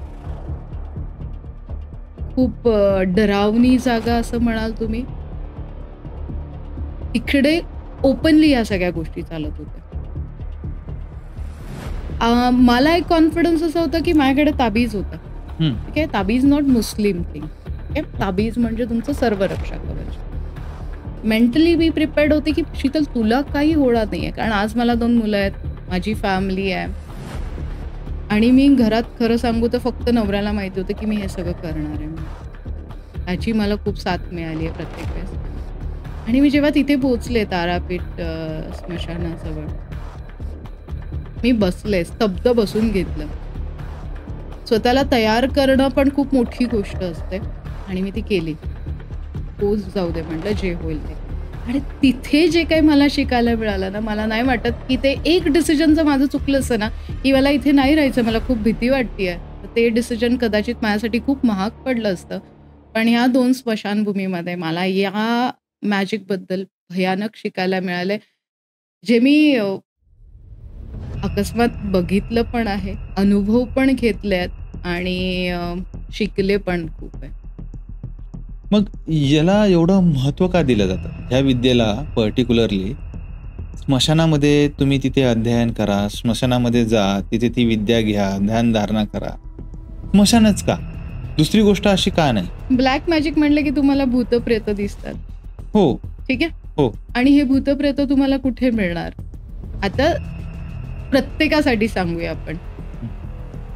खूप डरावनी जागा असं म्हणाल तुम्ही. इकडे ओपनली या सगळ्या गोष्टी चालत होत्या. मला एक कॉन्फिडन्स असा होता की माझ्याकडे ताबीज होता. हम्म. ठीक आहे, ताबीज नॉट मुस्लिम थिंग. ठीक आहे, ताबीज म्हणजे तुमचं सर्व रक्षा कवच. मेंटली मी प्रिपेअर्ड होते की शीतल तुला काही होणार नाहीये, कारण आज मला 2 मुलं आहेत, माझी फॅमिली आहे आणि मी घरात खरं सांगू तर फक्त नवऱ्याला माहिती होतं की मी हे सगळं करणार आहे म्हणून. त्याची मला खूप साथ मिळाली आहे प्रत्येक वेळेस. आणि मी जेव्हा तिथे पोहोचले तारापीठ स्मशानाजवळ, मी बसले, स्तब्ध बसून घेतलं. स्वतःला तयार करणं पण खूप मोठी गोष्ट असते आणि मी ती केली. पोच जाऊ दे म्हटलं, जे होईल ते. आणि तिथे जे काही मला शिकायला मिळालं ना, मला नाही वाटत की ते एक डिसिजनचं माझं चुकलं असतं ना, की मला इथे नाही राहायचं, मला खूप भीती वाटतेय, तर ते डिसिजन कदाचित माझ्यासाठी खूप महाग पडलं असतं. पण ह्या 2 स्मशानभूमीमध्ये मला या मॅजिकबद्दल भयानक शिकायला मिळालंय, जे मी अकस्मात बघितलं पण आहे, अनुभव पण घेतलेत आणि शिकले पण खूप आहे. मग याला एवढं महत्व का दिलं जातं? ह्या विद्येला पर्टिक्युलरली स्मशानामध्ये तुम्ही तिथे अध्ययन करा, स्मशानामध्ये जा, तिथे ती विद्या घ्या, ध्यानधारणा करा. स्मशानच का? दुसरी गोष्ट अशी का नाही? ब्लॅक मॅजिक म्हणलं की तुम्हाला भूतप्रेत दिसतात. हो. ठीक आहे. हो. आणि हे भूतप्रेत तुम्हाला कुठे मिळणार? आता प्रत्येकासाठी सांगूया आपण.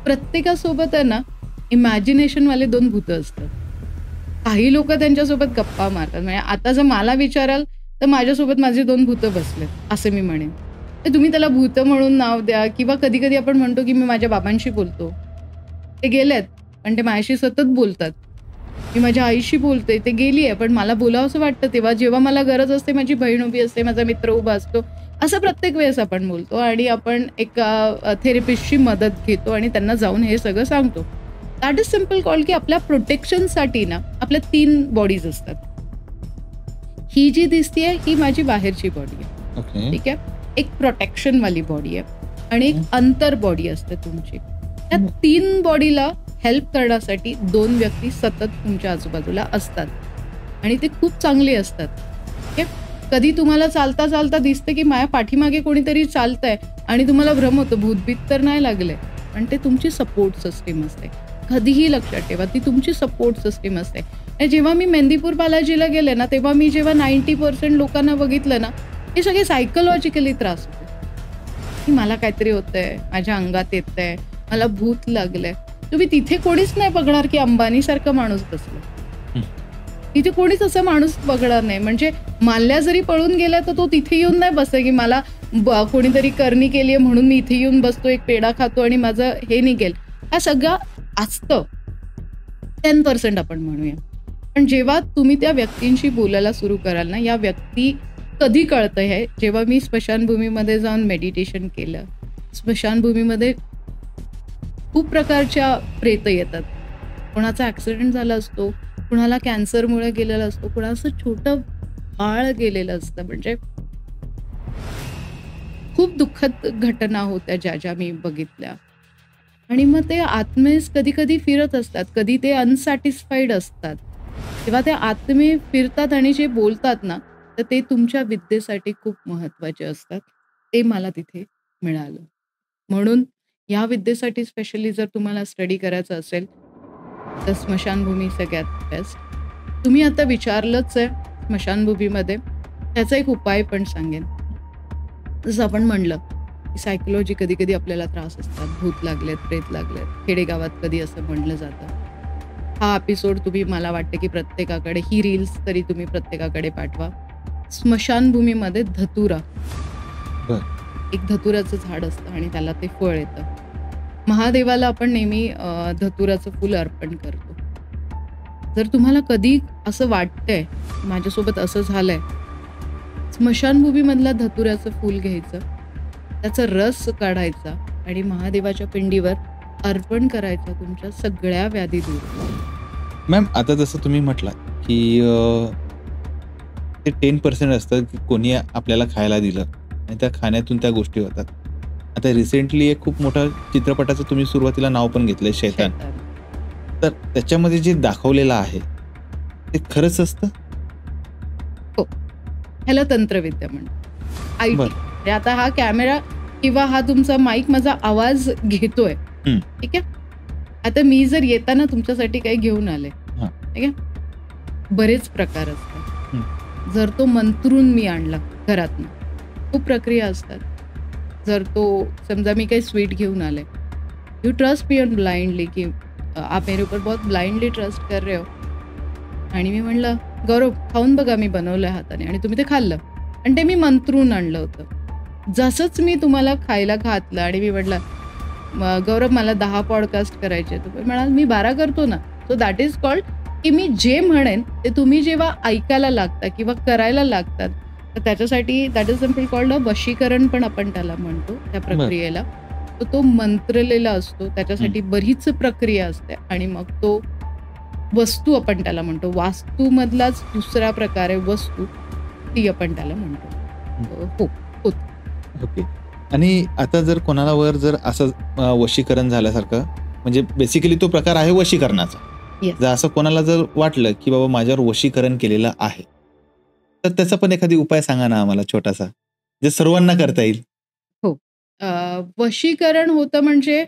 प्रत्येकासोबत आहे ना, इमॅजिनेशनवाले 2 भूतं असतात. काही लोक त्यांच्यासोबत गप्पा मारतात. म्हणजे आता जर मला विचाराल तर माझ्यासोबत माझे 2 भूतं बसलेत असं मी म्हणेन. तर तुम्ही त्याला भूत म्हणून नाव द्या, किंवा कधी कधी आपण म्हणतो की मी माझ्या बाबांशी बोलतो. ते गेलेत पण ते माझ्याशी सतत बोलतात. मी माझ्या आईशी बोलते, ते गेली आहे पण मला बोलावं असं वाटतं तेव्हा, जेव्हा मला गरज असते माझी बहीण उभी असते, माझा मित्र उभा असतो. असं प्रत्येक वेळेस आपण बोलतो आणि आपण एका थेरपिस्टची मदत घेतो आणि त्यांना जाऊन हे सगळं सांगतो. दॅट इज सिम्पल कॉल की आपल्या प्रोटेक्शनसाठी ना आपल्या 3 बॉडीज असतात. ही जी दिसतीये ही माझी बाहेरची बॉडी आहे. ओके. ठीक आहे. एक प्रोटेक्शनवाली बॉडी आहे आणि एक अंतर बॉडी असते तुमची. त्या 3 बॉडीला हेल्प करण्यासाठी 2 व्यक्ती सतत तुमच्या आजूबाजूला असतात आणि ते खूप चांगले असतात. ठीक आहे. कधी तुम्हाला चालता चालता दिसतं की माझ्या पाठीमागे कोणीतरी चालतंय आणि तुम्हाला भ्रम होतो, भूतभीत तर नाही लागले, पण ते तुमची सपोर्ट सिस्टीम असते. कधीही लक्षात ठेवा, ती तुमची सपोर्ट सिस्टीम असते. आणि जेव्हा मी मेहंदीपूर बालाजीला गेले ना, तेव्हा मी जेव्हा 90% लोकांना बघितलं ना, हे सगळे सायकोलॉजिकली त्रास होते की मला काहीतरी होतंय, माझ्या अंगात येतंय, मला भूत लागलंय. तुम्ही तिथे कोणीच नाही बघणार की अंबानीसारखा माणूस बसला. तिथे कोणीच असा माणूस बघणार नाही. म्हणजे माल्या जरी पळून गेला तर तो तिथे येऊन नाही बसत की मला कोणीतरी करणी केली आहे म्हणून मी इथे येऊन बसतो, एक पेढा खातो आणि माझं हे निघेल. हा सगळं असतं 10% आपण म्हणूया. पण जेव्हा तुम्ही त्या व्यक्तींशी बोलायला सुरू कराल ना, या व्यक्ती कधी कळतं हे, जेव्हा मी स्मशानभूमीमध्ये जाऊन मेडिटेशन केलं. स्मशानभूमीमध्ये खूप प्रकारच्या प्रेत येतात. कोणाचा ऍक्सिडेंट झाला असतो, कुणाला कॅन्सरमुळे गेलेला असतो, कुणाचं छोटं बाळ गेलेलं असतं. म्हणजे खूप दुःखद घटना होत्या ज्या मी बघितल्या. आणि मग ते आत्मे कधी कधी फिरत असतात, कधी ते अनसॅटिस्फाईड असतात. तेव्हा ते आत्मे फिरतात आणि जे बोलतात ना, तर ते तुमच्या विद्येसाठी खूप महत्वाचे असतात. ते मला तिथे मिळालं. म्हणून या विद्येसाठी स्पेशली जर तुम्हाला स्टडी करायचं असेल तर स्मशानभूमी सगळ्यात बेस्ट. तुम्ही आता विचारलंच आहे स्मशानभूमीमध्ये, त्याचा एक उपाय पण सांगेन. जसं आपण म्हणलं की सायकोलॉजी कधी कधी आपल्याला त्रास असतात, भूत लागलेत, प्रेत लागलेत, खेडेगावात कधी असं म्हणलं जातं. हा एपिसोड तुम्ही, मला वाटतं की प्रत्येकाकडे, ही रील्स तरी तुम्ही प्रत्येकाकडे पाठवा. स्मशानभूमीमध्ये धतुरा, एक धतुराचं झाड असतं आणि त्याला ते फळ येतं. महादेवाला आपण नेहमी धतुराचं फुल अर्पण करतो. जर तुम्हाला कधी असं वाटतंय माझ्यासोबत असं झालंय, स्मशानभूमीमधला धतुराचं फूल घ्यायचं, त्याचा रस काढायचा आणि महादेवाच्या पिंडीवर अर्पण करायचं, तुमच्या सगळ्या व्याधी दूर. मॅम, आता जसं तुम्ही म्हटलं की ते 10% असतं की कोणी आपल्याला खायला दिलं आणि त्या खाण्यातून त्या गोष्टी होतात. आता रिसेंटली एक खूप मोठा चित्रपटाचं तुम्ही सुरुवातीला नाव पण घेतलंय, शैतान. तर त्याच्यामध्ये जे दाखवलेलं आहे ते खरंच असतं? हो, ह्याला तंत्रविद्या म्हणतात, IT. आता हा कॅमेरा किंवा हा तुमचा माईक माझा आवाज घेतोय, ठीक आहे. आता मी जर येताना तुमच्यासाठी काही घेऊन आले, ठीक आहे, बरेच प्रकार असतात. जर तो मंत्रून मी आणला घरातनं, खूप प्रक्रिया असतात. जर तो समजा मी काही स्वीट घेऊन आले, you trust me on blindly की आप मेरे ऊपर बहुत ब्लाइंडली ट्रस्ट कर रहे हो, आणि मी म्हणलं गौरव खाऊन बघा मी बनवलंय हाताने, आणि तुम्ही ते खाल्लं, आणि ते मी मंत्रून आणलं होतं. जसंच मी तुम्हाला खायला घातलं आणि मी म्हटलं गौरव मला 10 पॉडकास्ट करायचे, तुम्ही म्हणाल मी 12 करतो ना. सो दॅट इज कॉल्ड की मी जे म्हणेन ते तुम्ही जेव्हा ऐकायला लागता किंवा करायला लागतात, तर त्याच्यासाठी दॅट इज सिम्पल कॉल्ड वशीकरण पण आपण त्याला म्हणतो त्या प्रक्रियेला. तर तो मंत्रलेला असतो, त्याच्यासाठी बरीच प्रक्रिया असते, आणि मग तो वस्तू आपण त्याला म्हणतो. वास्तूमधलाच दुसरा प्रकार आहे वस्तू, ती आपण त्याला म्हणतो. हो. ओके. आणि आता जर कोणाला वर जर असं वशीकरण झाल्यासारखं, म्हणजे बेसिकली तो प्रकार आहे वशीकरणाचा, जर असं कोणाला जर वाटलं की बाबा माझ्यावर वशीकरण केलेलं आहे, तर त्याचा पण एखादी उपाय सांगा ना आम्हाला छोटासा, जे सर्वांना करता येईल. हो. वशीकरण होतं म्हणजे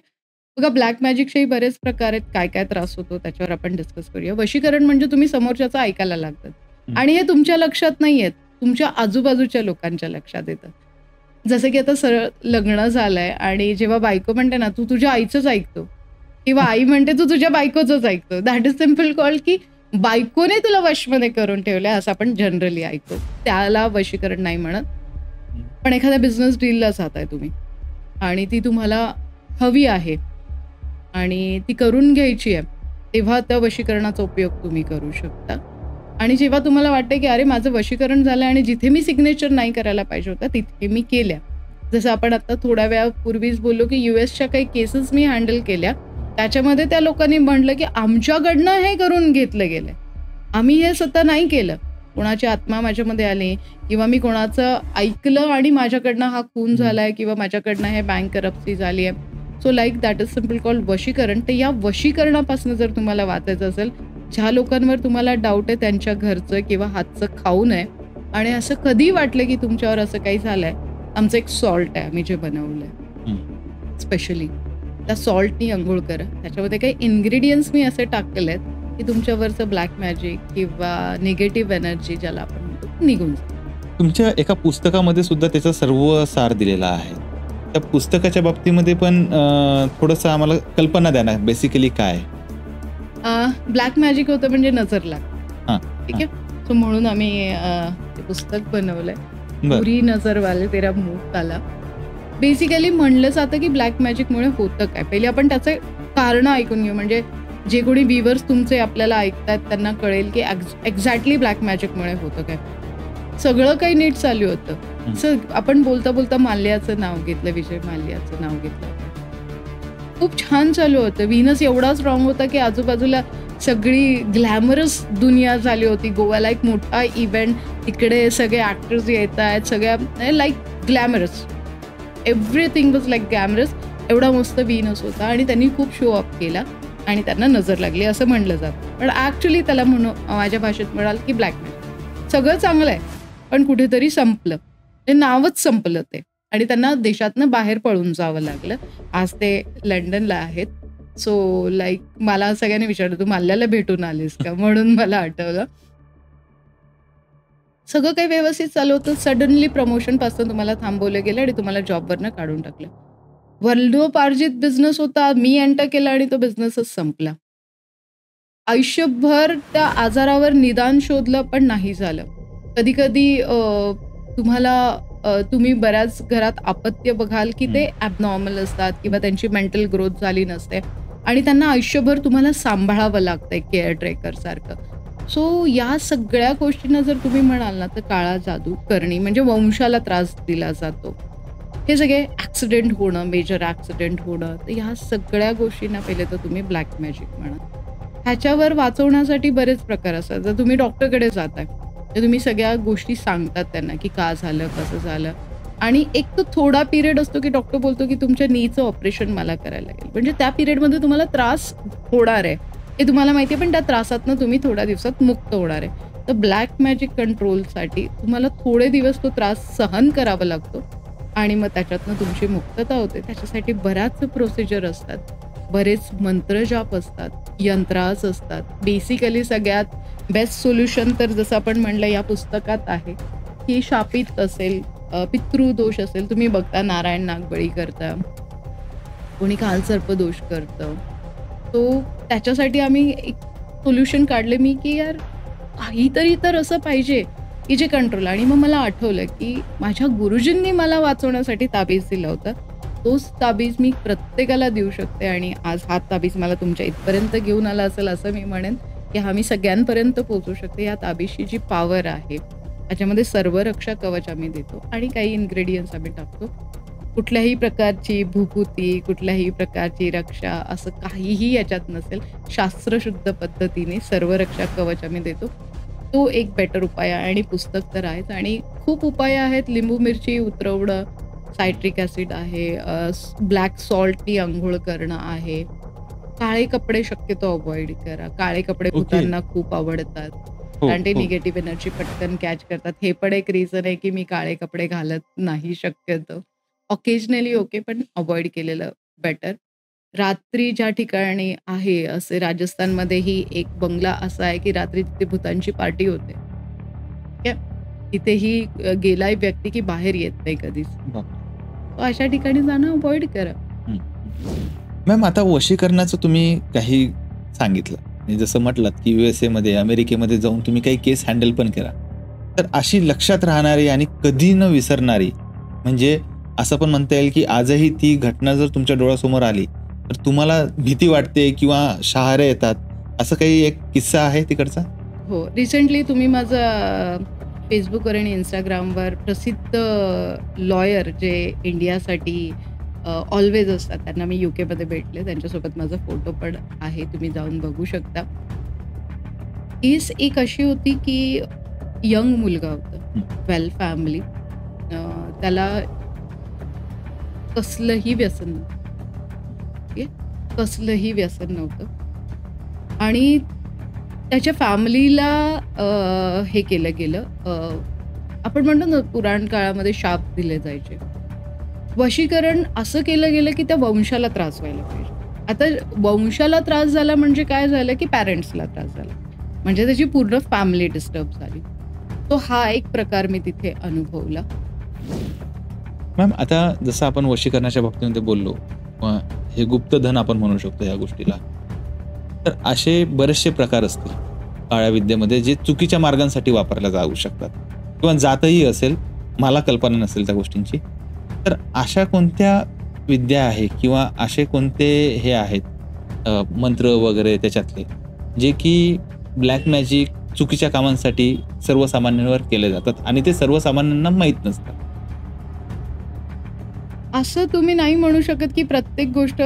बघा, ब्लॅक मॅजिकचेही बरेच प्रकार आहेत. काय काय त्रास होतो त्याच्यावर आपण डिस्कस करूया. वशीकरण म्हणजे तुम्ही समोरच्याचं ऐकायला लागतात, आणि हे तुमच्या लक्षात नाही येत, तुमच्या आजूबाजूच्या लोकांच्या लक्षात येतं. जसं की आता सरळ लग्न झालंय आणि जेव्हा बायको म्हणते ना तू तुझ्या आईचंच ऐकतो, किंवा आई म्हणते तू तुझ्या बायकोचंच ऐकतो, दॅट इज सिम्पल कॉल की बायकोने तुला वशमध्ये करून ठेवलंय, असं आपण जनरली ऐकतो. त्याला वशीकरण नाही म्हणत. पण एखाद्या बिझनेस डीलला जाताय तुम्ही, आणि ती तुम्हाला हवी आहे आणि ती करून घ्यायची आहे, तेव्हा त्या वशीकरणाचा उपयोग तुम्ही करू शकता. आणि जेव्हा तुम्हाला वाटतं की अरे माझं वशीकरण झालं आणि जिथे मी सिग्नेचर नाही करायला पाहिजे होतं तिथे मी केल्या, जसं आपण आता थोड्या वेळापूर्वीच बोललो की US काही केसेस मी हँडल केल्या, त्याच्यामध्ये त्या लोकांनी म्हटलं की आमच्याकडनं हे करून घेतलं गेलंय, आम्ही हे स्वतः नाही केलं. कोणाची आत्मा माझ्यामध्ये आली, किंवा मी कोणाचं ऐकलं आणि माझ्याकडनं हा खून झालाय, किंवा माझ्याकडनं हे बँक करप्सी झाली आहे. So like that is simple called वशीकरण. तर या वशीकरणापासून जर तुम्हाला वाचायचं असेल, ज्या लोकांवर तुम्हाला डाऊट आहे त्यांच्या घरचं किंवा हातचं खाऊ नये, आणि असं कधी वाटलं की तुमच्यावर असं काही झालंय, आमचं एक सॉल्ट आहे आम्ही जे बनवलंय स्पेशली, त्या सॉल्टनी अंघोळ करा. त्याच्यामध्ये काही इन्ग्रेडियंट्स मी असे टाकलेले आहेत की तुमच्यावरचं ब्लॅक मॅजिक किंवा निगेटिव्ह एनर्जी ज्याला आपण म्हणतो निघून जाईल. तुमच्या एका पुस्तकामध्ये सुद्धा त्याचा सर्व सार दिलेला आहे. त्या पुस्तकाच्या बाबतीमध्ये पण थोडंसं आम्हाला कल्पना द्या ना, बेसिकली काय ब्लॅक मॅजिक होतं म्हणजे नजर लाग, ठीक आहे. सो म्हणून आम्ही ते पुस्तक बनवलंय, बुरी नजर वाले तेरा मुंह काला. बेसिकली म्हणलं जातं की ब्लॅक मॅजिकमुळे होतं काय, पहिले आपण त्याचे कारण ऐकून घेऊ, म्हणजे जे कोणी व्ह्यूअर्स तुमचे आपल्याला ऐकतात त्यांना कळेल की एक्झॅक्टली ब्लॅक मॅजिकमुळे होतं काय. सगळं काही नीट चालू होतं. सर आपण बोलता बोलता माल्याचं नाव घेतलं, विजय माल्याचं नाव घेतलं, खूप छान चालू होतं. व्हीनस एवढा स्ट्रॉंग होता की आजूबाजूला सगळी ग्लॅमरस दुनिया झाली होती. गोव्याला एक मोठा इव्हेंट, तिकडे सगळे ॲक्टर्स येत आहेत, सगळ्या like glamorous, everything was like glamorous. एवढा मस्त व्हीनस होता, आणि त्यांनी खूप शो अप केला आणि त्यांना नजर लागली असं म्हणलं जातं. पण ॲक्च्युली त्याला माझ्या भाषेत म्हणाल की ब्लॅक मॅजिक. सगळं चांगलं आहे, पण कुठेतरी संपलं, ते नावच संपलं ते, आणि त्यांना देशातनं बाहेर पळून जावं लागलं. आज ते लंडनला आहेत. सो लाईक मला सगळ्यांनी विचारलं तू माल्याला भेटून आलीस का, म्हणून मला आठवलं. सगळं काही व्यवस्थित चालू होतं. सडनली प्रमोशनपासून तुम्हाला थांबवलं गेलं आणि तुम्हाला जॉबवरनं काढून टाकलं. वडिलोपार्जित बिझनेस होता, मी एंटर केला आणि तो बिझनेसच संपला. आयुष्यभर त्या आजारावर निदान शोधलं पण नाही झालं. कधी कधी तुम्ही बऱ्याच घरात अपत्य बघाल की ते ॲबनॉर्मल असतात किंवा त्यांची मेंटल ग्रोथ झाली नसते आणि त्यांना आयुष्यभर तुम्हाला सांभाळावं लागतंय केअर टेकर सारखं. सो या सगळ्या गोष्टींना जर तुम्ही म्हणाल ना तर काळा जादू करणी म्हणजे वंशाला त्रास दिला जातो. हे सगळे ॲक्सिडेंट होणं, मेजर ॲक्सिडेंट होणं, तर ह्या सगळ्या गोष्टींना पहिले तर तुम्ही ब्लॅक मॅजिक म्हणा. ह्याच्यावर वाचवण्यासाठी बरेच प्रकार असतात. जर तुम्ही डॉक्टरकडे जाताय तर तुम्ही सगळ्या गोष्टी सांगतात त्यांना की का झालं, कसं झालं, आणि एक तो थोडा पिरियड असतो की डॉक्टर बोलतो की तुमच्या नीचं ऑपरेशन मला करायला लागेल. म्हणजे त्या पिरियडमध्ये तुम्हाला त्रास होणार आहे हे तुम्हाला माहिती आहे, पण त्या त्रासातनं तुम्ही थोड्या दिवसात मुक्त होणार आहे. तर ब्लॅक मॅजिक कंट्रोलसाठी तुम्हाला थोडे दिवस तो त्रास सहन करावा लागतो आणि मग त्याच्यातनं तुमची मुक्तता होते. त्याच्यासाठी बऱ्याच प्रोसिजर असतात, बरेच मंत्रजाप असतात, यंत्रास असतात. बेसिकली सगळ्यात बेस्ट सोल्युशन तर जसं आपण म्हणलं या पुस्तकात आहे, की शापित असेल, पितृदोष असेल, तुम्ही बघता नारायण नागबळी करता, कोणी कालसर्पदोष करतं. तो त्याच्यासाठी आम्ही एक सोल्युशन काढले मी, की यार काहीतरी तर असं पाहिजे, की जे कंट्रोल. आणि मग मला आठवलं, की माझ्या गुरुजींनी मला वाचवण्यासाठी ताबीज दिला होता. तोच ताबीज मी प्रत्येकाला देऊ शकते आणि आज हा ताबीज मला तुमच्या इथपर्यंत घेऊन आला असेल असं मी म्हणेन, की हा मी सगळ्यांपर्यंत पोहोचू शकते. या ताबीजची जी पॉवर आहे, त्याच्यामध्ये सर्व रक्षा कवच आम्ही देतो आणि काही इन्ग्रेडियंट्स आम्ही टाकतो. कुठल्याही प्रकारची भूभूती, कुठल्याही प्रकारची रक्षा असं काहीही याच्यात नसेल. शास्त्रशुद्ध पद्धतीने सर्व रक्षा कवच आम्ही देतो. तो एक बेटर उपाय आहे आणि पुस्तक तर आहेच. आणि खूप उपाय आहेत. लिंबू मिरची उतरवणं, सायट्रिक ॲसिड आहे, ब्लॅक सॉल्टनी अंघोळ करणं आहे. काळे कपडे शक्यतो अव्हॉइड करा. काळे कपडे भूतांना खूप आवडतात, कारण ते निगेटिव्ह एनर्जी पटकन कॅच करतात. हे पण एक रिझन आहे की मी काळे कपडे घालत नाही शक्यतो. ऑकेजनली ओके, पण अव्हॉइड केलेलं बेटर. रात्री ज्या ठिकाणी आहे, असे राजस्थानमध्येही एक बंगला असा आहे की रात्री तिथे भूतांची पार्टी होते. ठीक आहे, तिथेही गेलाय व्यक्ती की बाहेर येत नाही कधीच. अशा ठिकाणी जाणं अव्हॉइड करा. मॅम, आता वशीकरणाचं तुम्ही काही सांगितलं, जसं म्हटलात की USA मध्ये, अमेरिकेमध्ये जाऊन तुम्ही काही केस हँडल पण केला. तर अशी लक्षात राहणारी आणि कधी न विसरणारी, म्हणजे असं पण म्हणता येईल की आजही ती घटना जर तुमच्या डोळ्यासमोर आली तर तुम्हाला भीती वाटते किंवा शहारे येतात, असं काही एक किस्सा आहे तिकडचा? हो, रिसेंटली तुम्ही माझं फेसबुकवर आणि इंस्टाग्रामवर प्रसिद्ध लॉयर जे इंडियासाठी ऑलवेज असतात, त्यांना मी UKमध्ये भेटले, त्यांच्यासोबत माझा फोटो पण आहे, तुम्ही जाऊन बघू शकता. केस एक अशी होती की यंग मुलगा होता, वेल फॅमिली, त्याला कसलंही व्यसन नव्हतं, कसलंही व्यसन नव्हतं आणि त्याच्या फॅमिलीला हे केलं गेलं. आपण म्हणतो ना, पुराण काळामध्ये शाप दिले जायचे. वशीकरण असं केलं गेलं की त्या वंशाला त्रास व्हायला पाहिजे. आता वंशाला त्रास झाला म्हणजे काय झालं की पॅरेंट्सला त्रास झाला, म्हणजे त्याची पूर्ण फॅमिली डिस्टर्ब झाली. तो हा एक प्रकार मी तिथे अनुभवला. मॅम, आता जसं आपण वशीकरणाच्या बाबतीमध्ये बोललो, हे गुप्तधन आपण म्हणू शकतो या गोष्टीला, तर असे बरेचसे प्रकार असतील काळ्या विद्येमध्ये जे चुकीच्या मार्गांसाठी वापरल्या जाऊ शकतात किंवा जातही असेल, मला कल्पना नसेल त्या गोष्टींची. तर अशा कोणत्या विद्या आहे किंवा असे कोणते हे आहेत मंत्र वगैरे त्याच्यातले, जे की ब्लॅक मॅजिक चुकीच्या कामांसाठी सर्वसामान्यांवर केले जातात आणि ते सर्वसामान्यांना माहीत नसतात? असं तुम्ही नाही म्हणू शकत की प्रत्येक गोष्ट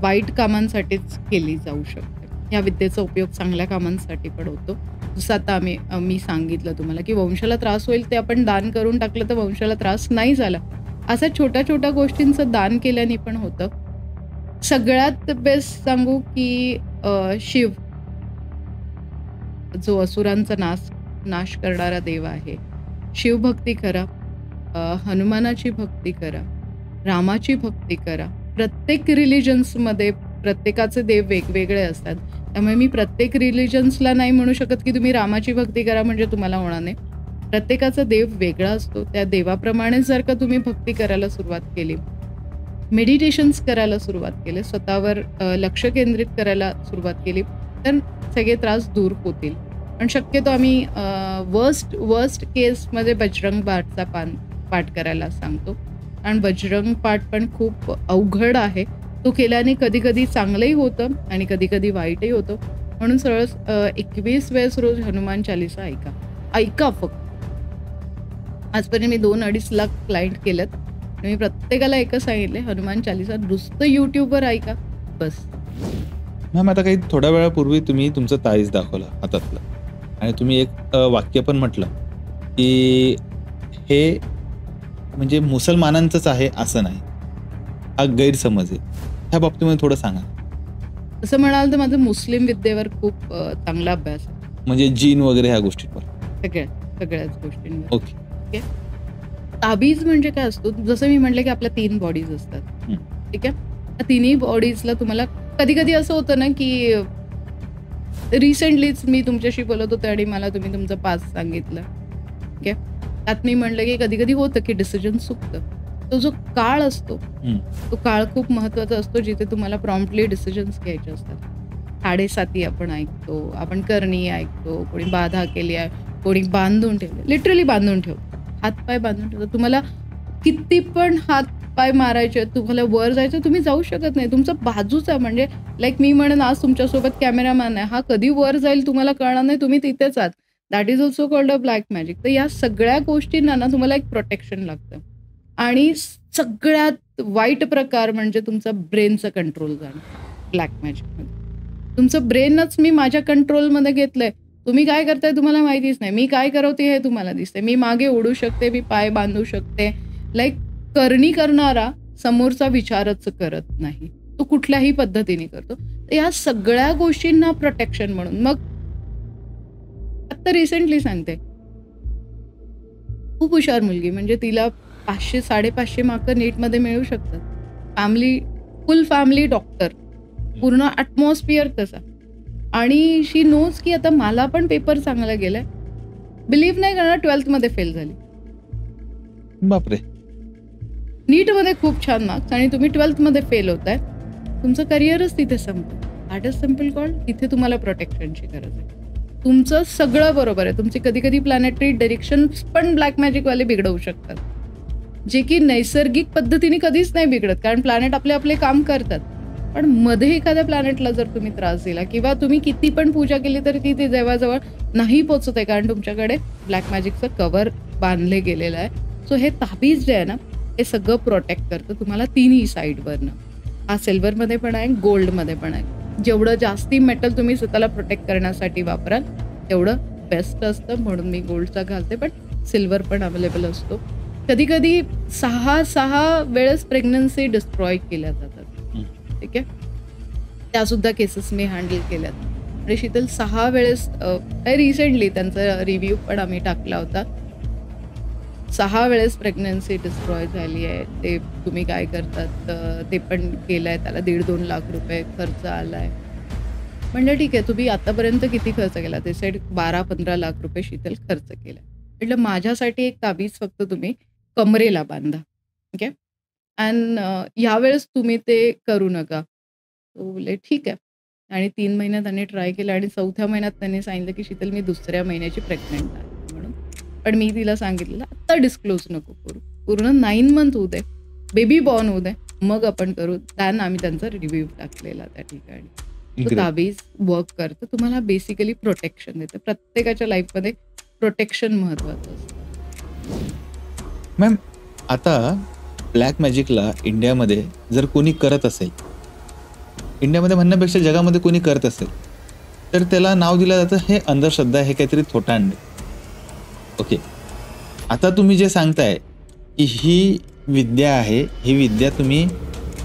वाईट कामांसाठीच केली जाऊ शकते. या विद्येचा उपयोग चांगल्या कामांसाठी पण होतो. जसं आता मी सांगितलं तुम्हाला की वंशाला त्रास होईल ते आपण दान करून टाकलं तर वंशाला त्रास नाही झाला. अशा छोट्या छोट्या गोष्टींचं दान केल्याने पण होतं. सगळ्यात बेस्ट सांगू की शिव जो असुरांचा नाश करणारा देव आहे, शिवभक्ती करा, हनुमानाची भक्ती करा, रामाची भक्ती करा. प्रत्येक रिलिजन्समध्ये प्रत्येकाचे देव वेगवेगळे असतात, त्यामुळे मी प्रत्येक रिलिजन्सला नाही म्हणू शकत की तुम्ही रामाची भक्ती करा म्हणजे तुम्हाला होणार नाही. प्रत्येकाचा देव वेगळा असतो. त्या देवाप्रमाणे जर का तुम्ही भक्ती करायला सुरुवात केली, मेडिटेशन्स करायला सुरुवात केले, स्वतःवर लक्ष केंद्रित करायला सुरुवात केली, तर सगळे त्रास दूर होतील. पण शक्यतो आम्ही वर्स्ट केसमध्ये बजरंग पाठचा पाठ करायला सांगतो, कारण बजरंग पाठ पण खूप अवघड आहे. तो केल्याने कधी कधी चांगलंही होतं आणि कधी कधी वाईटही होतं. म्हणून सरळ 21 वेळेस रोज हनुमान चालीसा ऐका फक्त. आजपर्यंत मी 2-2.5 लाख क्लायंट केलेत आणि मी प्रत्येकाला एकच सांगितले, हनुमान चालीसा नुसतं यूट्यूबवर ऐका बस. मॅम, आता काही थोड्या वेळापूर्वी तुम्ही तुमचं ताईज दाखवलं हातातलं आणि तुम्ही एक वाक्य पण म्हटलं की हे म्हणजे मुसलमानांचंच आहे असं नाही, हा गैरसमज आहे. ह्या बाबतीमध्ये थोडं सांगा. असं म्हणाल तर माझं मुस्लिम विद्येवर खूप चांगला अभ्यास, म्हणजे जीन वगैरे ह्या गोष्टींवर, सगळ्याच गोष्टींवर. ओके. ताबीज म्हणजे काय असतो, जसं मी म्हटलं की आपल्या 3 बॉडीज असतात, ठीक आहे. त्या तिन्ही बॉडीजला तुम्हाला कधी कधी असं होतं ना की रिसेंटलीच मी तुमच्याशी बोलत होते आणि मला तुम्ही तुमचं पास्ट सांगितलं, ठीक आहे. त्यात मी म्हणलं की कधी कधी होतं की डिसिजन चुकतं. तो जो काळ असतो तो काळ खूप महत्वाचा असतो, जिथे तुम्हाला प्रॉम्प्टली डिसिजन्स घ्यायचे असतात. 7:30 आपण ऐकतो, आपण करणी ऐकतो, कोणी बाधा केली आहे, कोणी बांधून ठेवले, लिटरली बांधून ठेवतो, हातपाय बांधून ठेवतो. तुम्हाला किती पण हातपाय मारायचे, तुम्हाला वर जायचं, तुम्ही जाऊ शकत नाही. तुमचं बाजूचा म्हणजे लाईक मी म्हणेन आज तुमच्यासोबत कॅमेरामॅन आहे, हा कधी वर जाईल तुम्हाला कळणार नाही, तुम्ही तिथेच आहात. That is also called a black magic. तर या सगळ्या गोष्टींना ना तुम्हाला एक प्रोटेक्शन लागतं. आणि सगळ्यात वाईट प्रकार म्हणजे तुमचा ब्रेनचं कंट्रोल जाणं ब्लॅक मॅजिकमध्ये. तुमचं ब्रेनच मी माझ्या कंट्रोलमध्ये घेतलंय. तुम्ही काय करताय तुम्हाला माहितीच नाही. मी काय करवते हे तुम्हाला दिसते. मी मागे ओढू शकते, मी पाय बांधू शकते. लाईक करणी करणारा समोरचा विचारच करत नाही, तो कुठल्याही पद्धतीने करतो. तर या सगळ्या गोष्टींना प्रोटेक्शन म्हणून मग आता रिसेंटली सांगते, खूप हुशार मुलगी, म्हणजे तिला 500-550 मार्क नीटमध्ये मिळू शकतात. फुल फॅमिली डॉक्टर, पूर्ण ॲटमॉस्फिअर तसा. आणि शी नोज की आता मला पण पेपर चांगला गेलाय. बिलीव्ह नाही करणार, 12th मध्ये फेल झाली. बापरे. नीटमध्ये खूप छान मार्क्स आणि तुम्ही 12th मध्ये फेल होताय, तुमचं करिअरच तिथे संपतं. दॅट इज सिम्पल कॉल्ड, तिथे तुम्हाला प्रोटेक्शनची गरज आहे. तुमचं सगळं बरोबर आहे, तुमची कधी कधी प्लॅनेटरी डिरेक्शन पण ब्लॅक मॅजिकवाले बिघडवू शकतात, जे की नैसर्गिक पद्धतीने कधीच नाही बिघडत, कारण प्लॅनेट आपले काम करतात. पण मध्ये एखाद्या प्लॅनेटला जर तुम्ही त्रास दिला किंवा तुम्ही किती पण पूजा केली तरी ती जवळजवळ नाही पोचत आहे, कारण तुमच्याकडे ब्लॅक मॅजिकचं कव्हर बांधले गेलेलं आहे. सो हे ताबीज जे आहे ना, हे सगळं प्रोटेक्ट करतं तुम्हाला तिन्ही साईडवरनं. हा सिल्वरमध्ये पण आहे, गोल्डमध्ये पण आहे. जेवढं जास्ती मेटल तुम्ही स्वतःला प्रोटेक्ट करण्यासाठी वापराल तेवढं बेस्ट असतं, म्हणून मी गोल्डचा घालते. पण सिल्वर पण अवेलेबल असतो. कधी कधी 6 वेळेस प्रेग्नन्सी डिस्ट्रॉय केल्या जातात, ठीक आहे. त्यासुद्धा केसेस मी हँडल केल्यात. आणि शीतल 6 वेळेस रिसेंटली त्यांचा रिव्ह्यू पण आम्ही टाकला होता. 6 वेळेस प्रेग्नन्सी डिस्ट्रॉय झाली आहे. ते तुम्ही काय करतात ते पण केलं आहे, त्याला 1.5-2 लाख रुपये खर्च आला आहे. म्हणजे ठीक आहे, तुम्ही आतापर्यंत किती खर्च केला? ते साईड 12-15 लाख रुपये शीतल खर्च केला. म्हटलं माझ्यासाठी एक ताबीज फक्त तुम्ही कमरेला बांधा, ठीक आहे. अँड यावेळेस तुम्ही ते करू नका. तो बोलले ठीक आहे. आणि 3 महिन्यात त्यांनी ट्राय केलं आणि 4थ्या महिन्यात त्यांनी सांगितलं की शीतल मी 2ऱ्या महिन्याची प्रेग्नंट आहे म्हणून. पण मी तिला सांगितलेलं आत्ता डिस्क्लोज नको करू, पूर्ण 9 मंथ होऊ दे, बेबी बॉर्न होऊ दे, मग आपण करू. त्यानं आम्ही त्यांचा रिव्ह्यू टाकलेला त्या ठिकाणी. तो ताबीज वर्क करतं, तुम्हाला बेसिकली प्रोटेक्शन देतं. प्रत्येकाच्या लाईफमध्ये प्रोटेक्शन महत्वाचं असतं. मॅम, आता ब्लॅक मॅजिकला इंडियामध्ये जर कोणी करत असेल, इंडियामध्ये म्हणण्यापेक्षा जगामध्ये कोणी करत असेल, तर त्याला नाव दिलं जातं हे अंधश्रद्धा, हे काहीतरी थोटांड. ओके, आता तुम्ही जे सांगताय की ही विद्या आहे, ही विद्या तुम्ही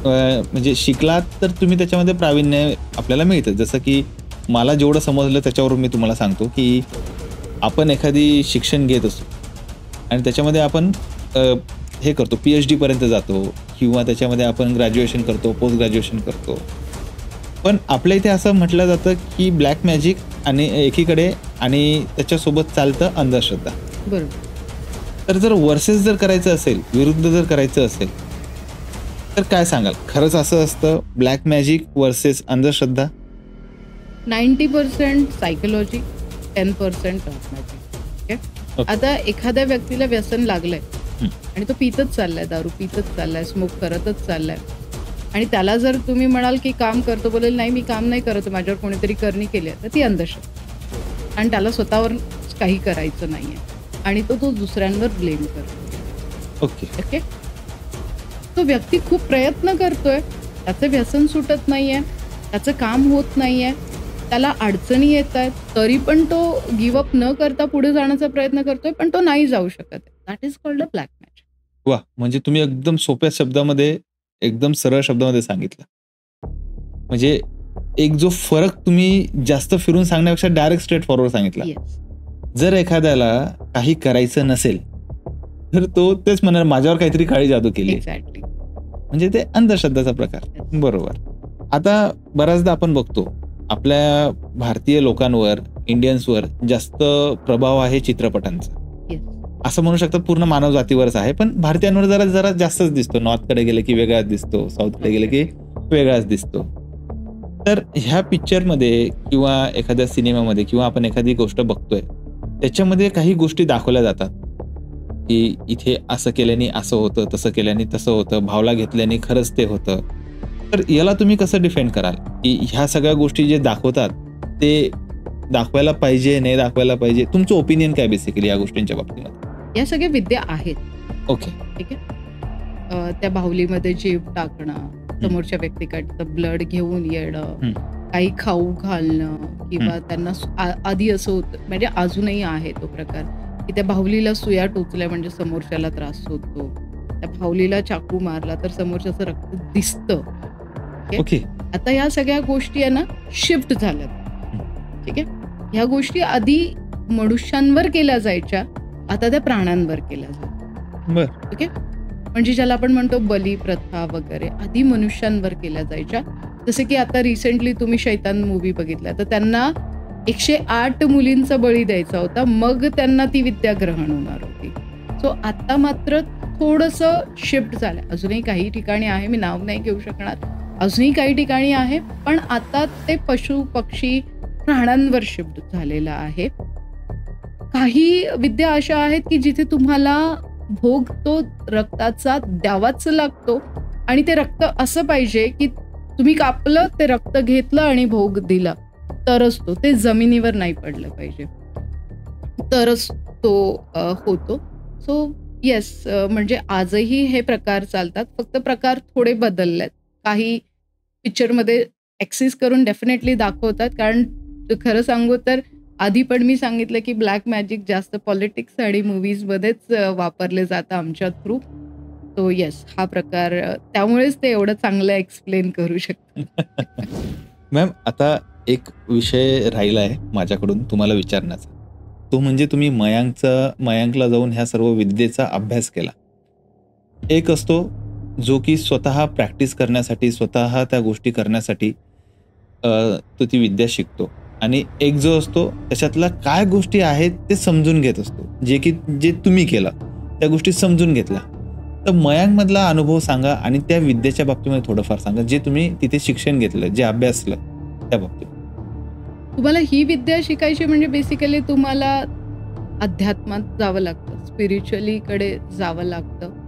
म्हणजे शिकलात तर तुम्ही त्याच्यामध्ये प्रावीण्य आपल्याला मिळतं. जसं की मला जेवढं समजलं त्याच्यावरून मी तुम्हाला सांगतो की आपण एखादी शिक्षण घेत असतो आणि त्याच्यामध्ये आपण हे करतो, PhD पर्यंत जातो किंवा त्याच्यामध्ये आपण ग्रॅज्युएशन करतो, पोस्ट ग्रॅज्युएशन करतो. पण आपल्या इथे असं म्हटलं जातं की ब्लॅक मॅजिक आणि एकीकडे आणि त्याच्यासोबत चालतं अंधश्रद्धा. बरोबर. तर जर वर्सेस जर करायचं असेल, विरुद्ध जर करायचं असेल, तर काय सांगाल? खरंच असं असतं ब्लॅक मॅजिक वर्सेस अंधश्रद्धा? 90% सायकोलॉजी, 10% ब्लॅक मॅजिक. ओके. आता एखाद्या व्यक्तीला व्यसन लागलंय आणि तो पितच चाललाय, दारू पितच चाललाय, स्मोक करतच चाललाय, आणि त्याला जर तुम्ही म्हणाल की काम करतो, बोलेल नाही मी काम नाही करत, माझ्यावर कोणीतरी करणी केली आहे, तर ती अंधश्रद्धा. आणि त्याला स्वतःवर काही करायचं नाहीये आणि तो दुसऱ्यांवर ब्लेम करतो. Okay okay. तो व्यक्ती खूप प्रयत्न करतोय, त्याचं व्यसन सुटत नाहीये, त्याचं काम होत नाहीये, त्याला अडचणी येत आहेत, तरी पण तो गिव्हअप न करता पुढे जाण्याचा प्रयत्न करतोय, पण तो नाही जाऊ शकत. That is called a black magic. वा, म्हणजे तुम्ही एकदम सोप्या शब्दामध्ये, एकदम सरळ शब्दामध्ये सांगितलं. म्हणजे एक जो फरक तुम्ही जास्त फिरून सांगण्यापेक्षा डायरेक्ट स्ट्रेट फॉरवर्ड सांगितला. Yes. जर एखाद्याला काही करायचं नसेल तर तो तेच म्हणणार माझ्यावर काहीतरी काळी जादू केली. एक्झॅक्टली. म्हणजे ते अंधश्रद्धाचा प्रकार. बरोबर. आता बऱ्याचदा आपण बघतो आपल्या भारतीय लोकांवर, इंडियन्सवर जास्त प्रभाव आहे चित्रपटांचा. असं म्हणू शकतात पूर्ण मानव जातीवरच आहे, पण भारतीयांवर जरा जरा जास्तच दिसतो. नॉर्थकडे गेले की वेगळाच दिसतो, साऊथकडे गेले की वेगळाच दिसतो. तर ह्या पिक्चरमध्ये किंवा एखाद्या सिनेमामध्ये किंवा आपण एखादी गोष्ट बघतोय त्याच्यामध्ये काही गोष्टी दाखवल्या जातात की इथे असं केल्याने असं होतं, तसं केल्याने तसं होतं, भावला घेतल्याने खरंच ते होतं. तर याला तुम्ही कसं डिफेंड कराल की ह्या सगळ्या गोष्टी जे दाखवतात ते दाखवायला पाहिजे, नाही दाखवायला पाहिजे? तुमचं ओपिनियन काय बेसिकली या गोष्टींच्या बाबतीमध्ये? या सगळ्या विद्या आहेत. ओके, ठीक आहे. त्या बाहुलीमध्ये जीव टाकणं, समोरच्या व्यक्तीकडचं ब्लड घेऊन येणं, काही खाऊ घालणं किंवा त्यांना आधी असं होतं, म्हणजे अजूनही आहे तो प्रकार की त्या बाहुलीला सुया टोचल्या म्हणजे समोरच्याला त्रास होतो. त्या बाहुलीला चाकू मारला तर समोरच्याचं रक्त दिसतं. ओके. आता या सगळ्या गोष्टी आहे ना शिफ्ट झाल्यात. ठीक आहे. ह्या गोष्टी आधी मनुष्यांवर केल्या जायच्या, आता त्या प्राण्यांवर केल्या जातात. ओके. म्हणजे ज्याला आपण म्हणतो बली प्रथा वगैरे आधी मनुष्यांवर केल्या जायच्या. जसे की आता रिसेंटली तुम्ही शैतान मूव्ही बघितला तर त्यांना 108 मुलींचा बळी द्यायचा होता, मग त्यांना ती विद्या ग्रहण होणार होती. सो आता मात्र थोडंसं शिफ्ट झालं. अजूनही काही ठिकाणी आहे, मी नाव नाही घेऊ शकणार, अजूनही काही ठिकाणी आहे, पण आता ते पशु पक्षी प्राण्यांवर शिफ्ट झालेलं आहे. काही विद्या अशा आहेत की जिथे तुम्हाला भोग तो रक्ताचा द्यावाच लागतो आणि ते रक्त असं पाहिजे की तुम्ही कापलं, ते रक्त घेतलं आणि भोग दिला तरच तो, ते जमिनीवर नाही पडलं पाहिजे तरच तो होतो. सो येस, म्हणजे आजही हे प्रकार चालतात, फक्त प्रकार थोडे बदललेत. काही पिक्चरमध्ये एक्सेस करून डेफिनेटली दाखवतात, कारण खरं सांगू तर आधी पण मी सांगितलं की ब्लॅक मॅजिक जास्त पॉलिटिक्स आणि मूव्हीजमध्येच वापरले जातं आमच्या थ्रू. सो येस, हा प्रकार त्यामुळेच ते एवढं चांगलं एक्सप्लेन करू शकतात. मॅम, आता एक विषय राहिला आहे माझ्याकडून तुम्हाला विचारण्याचा, तो म्हणजे तुम्ही मयांकला जाऊन ह्या सर्व विद्येचा अभ्यास केला. एक असतो जो की स्वतः प्रॅक्टिस करण्यासाठी, स्वतः त्या गोष्टी करण्यासाठी तो ती विद्या शिकतो, आणि एक जो असतो त्याच्यातला काय गोष्टी आहेत ते समजून घेत असतो, जे तुम्ही केलं त्या गोष्टी समजून घेतल्या. तर मयांकमधला अनुभव सांगा आणि त्या विद्येच्या बाबतीमध्ये थोडंफार सांगा, जे तुम्ही तिथे शिक्षण घेतलं, जे अभ्यासलं त्या बाबतीत. तुम्हाला ही विद्या शिकायची म्हणजे बेसिकली तुम्हाला अध्यात्मात जावं लागतं, स्पिरिच्युअली कडे जावं लागतं.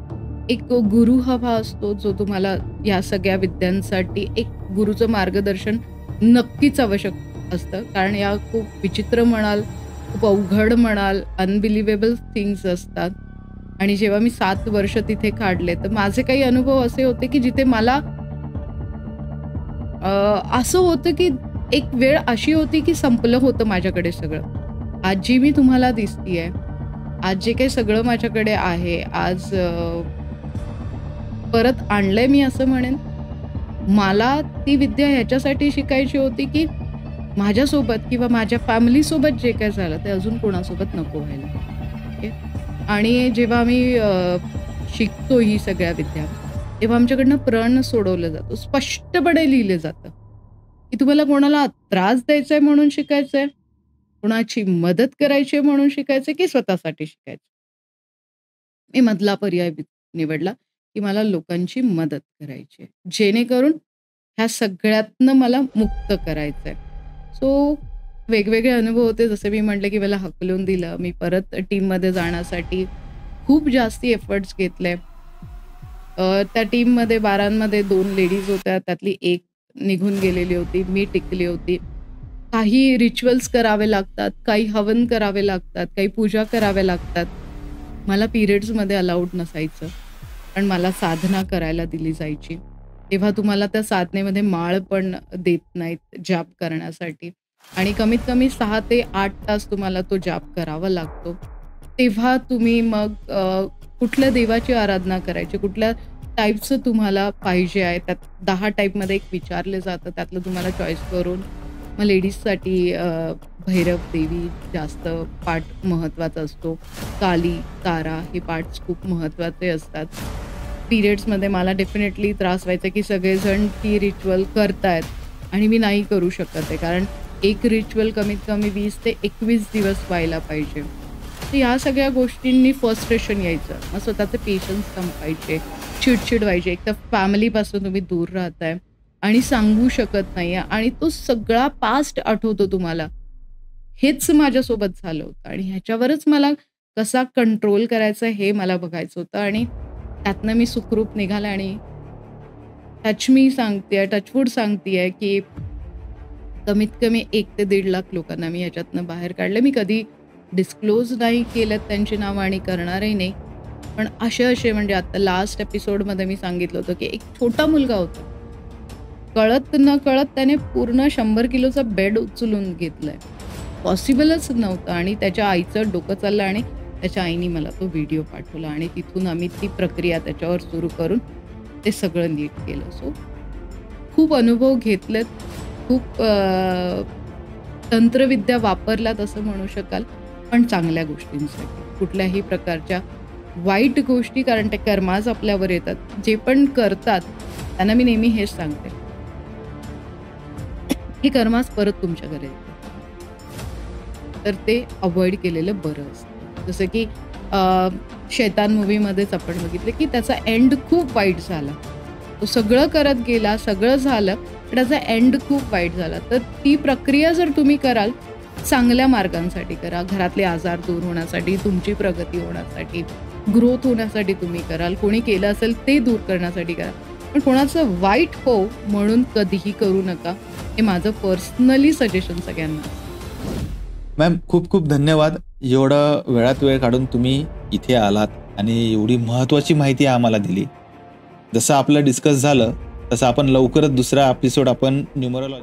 एक गुरु हवा असतो जो तुम्हाला या सगळ्या विद्यांसाठी, एक गुरुचं मार्गदर्शन नक्कीच आवश्यक असतं, कारण या खूप विचित्र म्हणाल, खूप अवघड म्हणाल, अनबिलिव्हेबल थिंग्स असतात. आणि जेव्हा मी 7 वर्ष तिथे काढले तर माझे काही अनुभव असे होते की जिथे मला असं होतं की एक वेळ अशी होती की संपलं होतं माझ्याकडे सगळं. आज जी मी तुम्हाला दिसतीये, आज जे काही सगळं माझ्याकडे आहे, आज परत आणलंय मी असं म्हणेन. मला ती विद्या ह्याच्यासाठी शिकायची होती की माझ्यासोबत किंवा माझ्या फॅमिलीसोबत जे काय झालं ते अजून कोणासोबत नको व्हायला. ओके. आणि जेव्हा आम्ही शिकतो ही सगळ्या विद्या, तेव्हा आमच्याकडनं प्रण सोडवलं जातं, स्पष्टपणे लिहिलं जातं की तुम्हाला कोणाला त्रास द्यायचा आहे म्हणून शिकायचंय, कोणाची मदत करायची आहे म्हणून शिकायचंय, की स्वतःसाठी शिकायचं. मी मधला पर्याय निवडला की मला लोकांची मदत करायची आहे, जेणेकरून ह्या सगळ्यातनं मला मुक्त करायचं आहे. सो वेगवेगळे अनुभव होते. जसे मी म्हटलं की मला हकलून दिलं, मी परत टीममध्ये जाण्यासाठी खूप जास्ती एफर्ट्स घेतले. त्या टीममध्ये 12 2 लेडीज होत्या, त्यातली एक निघून गेलेली होती, मी टिकली होती. काही रिच्युअल्स करावे लागतात, काही हवन करावे लागतात, काही पूजा कराव्या लागतात. मला पिरियड्समध्ये अलाउड नसायचं, पण मला साधना करायला दिली जायची. तेव्हा तुम्हाला त्या साधनेमध्ये माळ पण देत नाहीत जाप करण्यासाठी, आणि कमीत कमी 6 ते 8 तास तुम्हाला तो जाप करावा लागतो. तेव्हा तुम्ही मग कुठल्या देवाची आराधना करायची, कुठल्या टाईपचं तुम्हाला पाहिजे आहे, त्यात 10 टाईपमध्ये एक विचारले जातं, त्यातलं तुम्हाला चॉईस करून मग लेडीजसाठी भैरव देवी जास्त पाठ महत्त्वाचा असतो. काली, तारा हे पार्ट्स खूप महत्त्वाचे असतात. पिरियड्समध्ये मला डेफिनेटली त्रास व्हायचा, की सगळेजण ती रिच्युअल करतायत आणि मी नाही करू शकत आहे. कारण एक रिच्युअल कमीत कमी 20 ते 21 दिवस व्हायला पाहिजे. तर ह्या सगळ्या गोष्टींनी फ्रस्ट्रेशन यायचं. मग स्वतःचे पेशन्स संपायचे, चिडचिड व्हायची. एक तर फॅमिलीपासून तुम्ही दूर राहताय आणि सांगू शकत नाही आणि तो सगळा पास्ट आठवतो तुम्हाला. हेच माझ्यासोबत झालं होतं आणि ह्याच्यावरच मला कसा कंट्रोल करायचा हे मला बघायचं होतं आणि त्यातनं मी सुखरूप निघाले आणि टचवूड सांगतेय, की कमीत कमी 1 ते 1.5 लाख लोकांना मी ह्याच्यातनं बाहेर काढलं. मी कधी डिस्क्लोज नाही केलं त्यांची नावं आणि करणारही नाही. पण असे म्हणजे आता लास्ट एपिसोडमध्ये मी सांगितलं होतं, की एक छोटा मुलगा होता. कळत नकळत त्याने पूर्ण 100 किलोचा बेड उचलून घेतलाय. पॉसिबलच नव्हतं आणि त्याच्या आईचं डोकं चाललं आणि त्याच्या आईने मला तो व्हिडिओ पाठवला आणि तिथून आम्ही ती प्रक्रिया त्याच्यावर सुरू करून ते सगळं नीट केलं. सो खूप अनुभव घेतलेत, खूप तंत्रविद्या वापरल्यात असं म्हणू शकाल, पण चांगल्या गोष्टींसाठी. कुठल्याही प्रकारच्या वाईट गोष्टी, कारण ते कर्माच आपल्यावर येतात. जे पण करतात त्यांना मी नेहमी हेच सांगते, हे कर्माच परत तुमच्याकडे येतं. तर ते अव्हॉइड केलेलं बरं असतं. जसं की शैतान मूव्हीमध्येच आपण बघितलं, की त्याचा एंड खूप वाईट झाला. तो सगळं करत गेला, सगळं झालं, पण त्याचा एंड खूप वाईट झाला. तर ती प्रक्रिया जर तुम्ही कराल, चांगल्या मार्गांसाठी करा. घरातले आजार दूर होण्यासाठी, तुमची प्रगती होण्यासाठी, ग्रोथ होण्यासाठी तुम्ही कराल. कोणी केलं असेल ते दूर करण्यासाठी करा. पण कोणाचं वाईट हो म्हणून कधीही करू नका. हे माझं पर्सनली सजेशन सगळ्यांना. मॅम, खूप खूप धन्यवाद. एवढं वेळात वेळ काढून तुम्ही इथे आलात आणि एवढी महत्त्वाची माहिती आम्हाला दिली. जसं आपलं डिस्कस झालं तसं आपण लवकरच दुसरा एपिसोड आपण न्यूमरोलॉजी